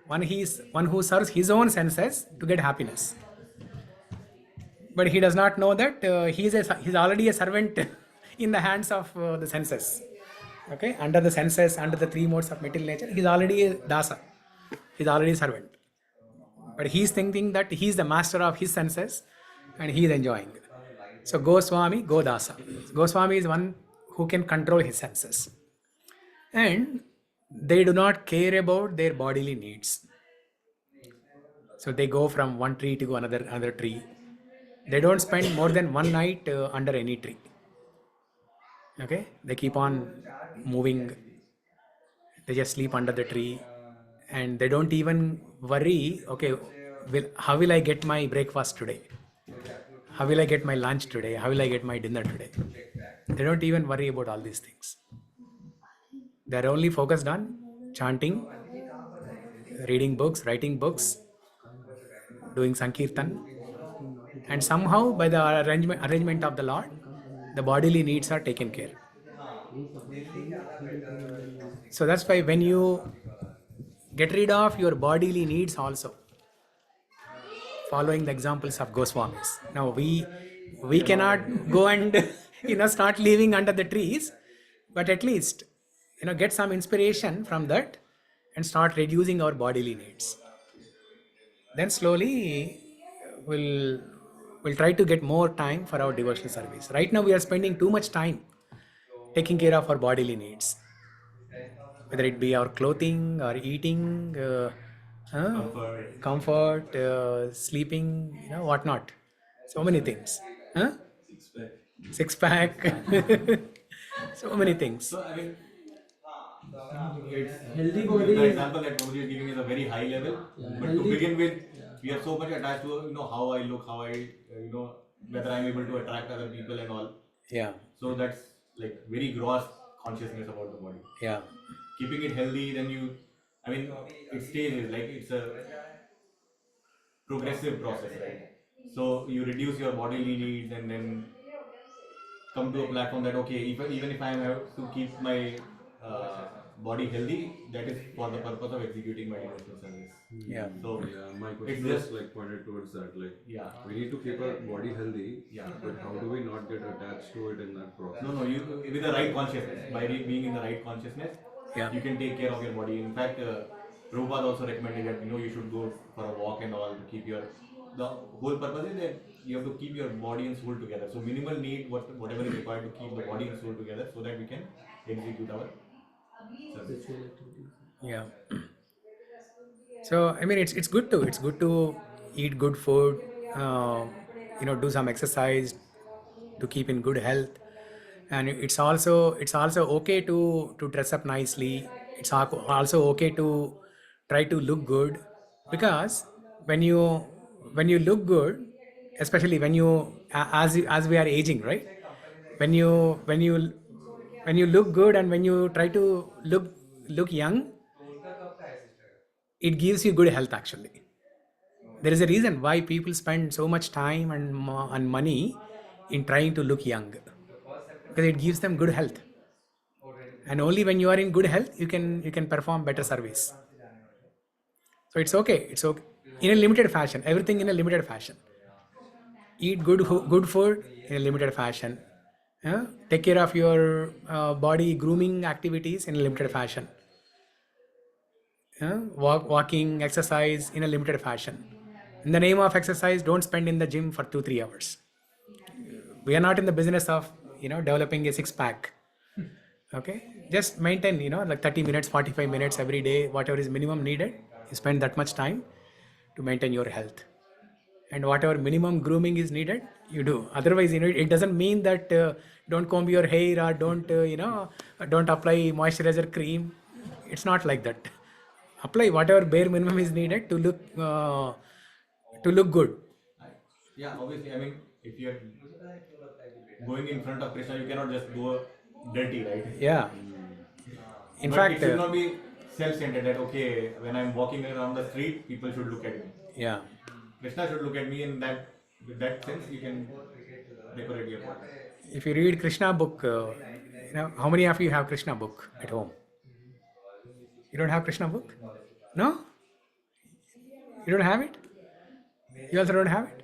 One who serves his own senses to get happiness. But he does not know that he's already a servant in the hands of the senses. Okay? Under the senses, under the 3 modes of material nature, he's already a dasa. He's already a servant. But he's thinking that he's the master of his senses and he is enjoying. So Goswami, Godasa. Goswami is one who can control his senses. And they do not care about their bodily needs. So they go from one tree to another tree. They don't spend more than one night under any tree. Okay? They keep on moving. They just sleep under the tree. And they don't even worry, okay, how will I get my breakfast today? How will I get my lunch today? How will I get my dinner today? They don't even worry about all these things. They're only focused on chanting, reading books, writing books, doing Sankirtan. And somehow, by the arrangement of the Lord, the bodily needs are taken care. So that's why when you get rid of your bodily needs also, following the examples of Goswamis. Now we cannot go and start living under the trees, but at least get some inspiration from that and start reducing our bodily needs. Then slowly we'll try to get more time for our devotional service. Right now we are spending too much time taking care of our bodily needs, whether it be our clothing or eating, comfort, sleeping, whatnot. So many things. Huh? Six pack. 6 pack. So many things. So I mean, it's Healthy the body is, example that Prabhuji is giving is a very high level. yeah, But to healthy, begin with, yeah. we are so much attached to how I look, how I whether I'm able to attract other people and all. Yeah, So that's like very gross consciousness about the body. yeah, Keeping it healthy, then I mean, it stays like it's a progressive process, right? So you reduce your bodily needs and then come to a platform that okay, even if I have to keep my body healthy, that is for the purpose of executing my devotional service. yeah. So Yeah, my it's question just was like pointed towards that. Like, yeah, we need to keep our body healthy, yeah. but how do we not get attached to it in that process? No, you with the right consciousness. By being in the right consciousness, Yeah. you can take care of your body. In fact, Prabhupada also recommended that you should go for a walk and all to keep your. The whole purpose is that you have to keep your body and soul together. So minimal need whatever is required to keep the body and soul together, so that we can execute our service. Spiritual activities. Yeah. So I mean, it's good to eat good food, do some exercise to keep in good health, and it's also okay to dress up nicely. It's also okay to try to look good, because when you look good, especially when as we are aging, right? When you look good and when you try to look young, it gives you good health actually. There is a reason why people spend so much time and money in trying to look young, because it gives them good health, and only when you are in good health you can perform better service. So it's okay in a limited fashion, everything in a limited fashion. Eat good food in a limited fashion. Take care of your body grooming activities in a limited fashion. Walking, exercise in a limited fashion. In the name of exercise, don't spend in the gym for 2-3 hours. We are not in the business of developing a six pack. Okay, just maintain like 30 minutes, 45 minutes every day, whatever is minimum needed. You spend that much time to maintain your health, and whatever minimum grooming is needed, you do. Otherwise, it doesn't mean that don't comb your hair, or don't apply moisturizer cream. It's not like that. Apply whatever bare minimum is needed to look good. Yeah, obviously, I mean, if you're going in front of Krishna, you cannot just go dirty, right? Yeah. In But fact, it should not be self-centered that okay, when I'm walking around the street, people should look at me. yeah. Krishna should look at me in with that sense, you can decorate your body. If you read Krishna book, how many of you have Krishna book at home? You don't have Krishna book? No? You don't have it? You also don't have it?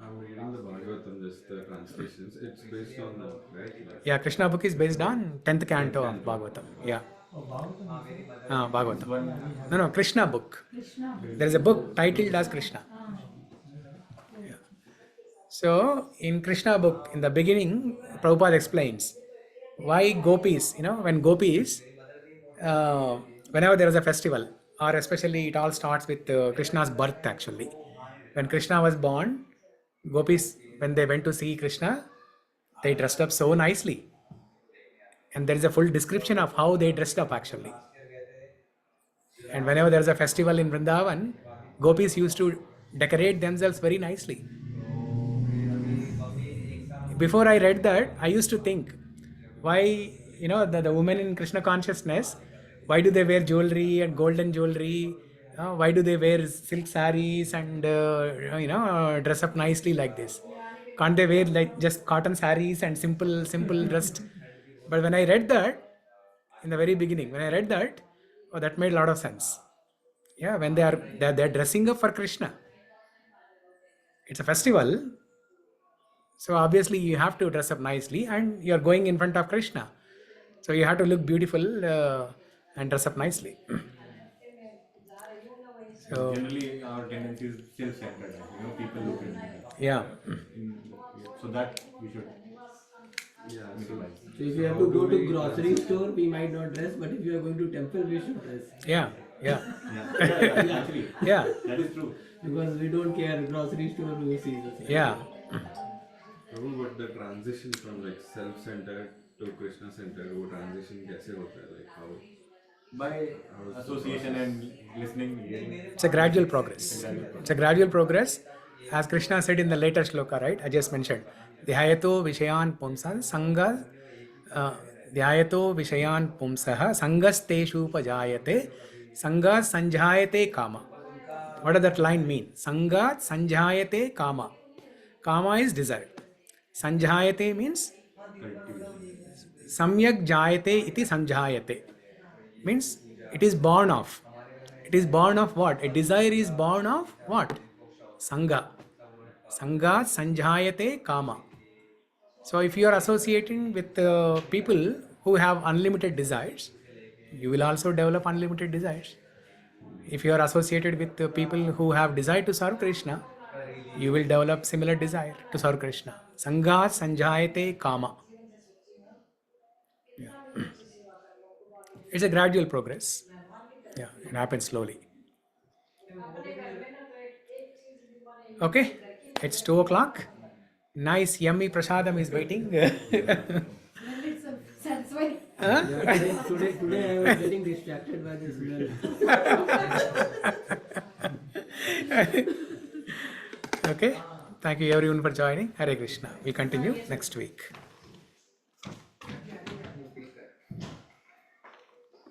I'm reading the Bhagavatam, just the translations. It's based on that, right? Like, Yeah, Krishna book is based on 10th canto of Bhagavatam. Yeah. Bhagavatam. No, Krishna book. There is a book titled as Krishna. Yeah. So, in Krishna book, in the beginning, Prabhupada explains why gopis, when gopis, whenever there is a festival, or especially it all starts with Krishna's birth actually. When Krishna was born, gopis, when they went to see Krishna, they dressed up so nicely. And there is a full description of how they dressed up actually. And whenever there is a festival in Vrindavan, gopis used to decorate themselves very nicely. Before I read that, I used to think, why, the women in Krishna consciousness, why do they wear jewelry and golden jewelry? Why do they wear silk saris and, dress up nicely like this? Can't they wear like just cotton saris and simple dressed? But when I read that, in the very beginning, when I read that, that made a lot of sense. Yeah, when they're dressing up for Krishna. It's a festival, so obviously you have to dress up nicely, and you're going in front of Krishna. So you have to look beautiful and dress up nicely. So Generally, our tendency is self-centered. People look at me. yeah, So that we should yeah, minimize. So if you have to go to grocery store, we might not dress, but if you are going to temple, we should dress. yeah. Actually, Yeah, that is true. Because we don't care grocery store who sees us. yeah. but the transition from like self-centered to Krishna-centered, वो transition कैसे होता है? Like how? By association and listening. It's a gradual progress. It's a gradual progress. As Krishna said in the later shloka, right? I just mentioned. Dhyayato Vishayan Pumsa Sangha Dhyayato Vishayan Pumsaha Sangasteshu Pajayate Sangha Sanjayate Kama. What does that line mean? Sangha Sanjayate Kama. Kama is desire. Sanjayate means Samyak Jayate iti Sanjayate. Means it is born of. It is born of what? A desire is born of what? Sangha. Sangha Sanjayate Kama. So if you are associating with people who have unlimited desires, you will also develop unlimited desires. If you are associated with people who have desire to serve Krishna, you will develop similar desire to serve Krishna. Sangha Sanjayate Kama. Yeah. It's a gradual progress. Yeah, it happens slowly. Okay, it's 2 o'clock. Nice, yummy prasadam is waiting. That's why. Huh? Yeah, today I was getting distracted by this smell. Okay, thank you everyone for joining. Hare Krishna. We continue next week.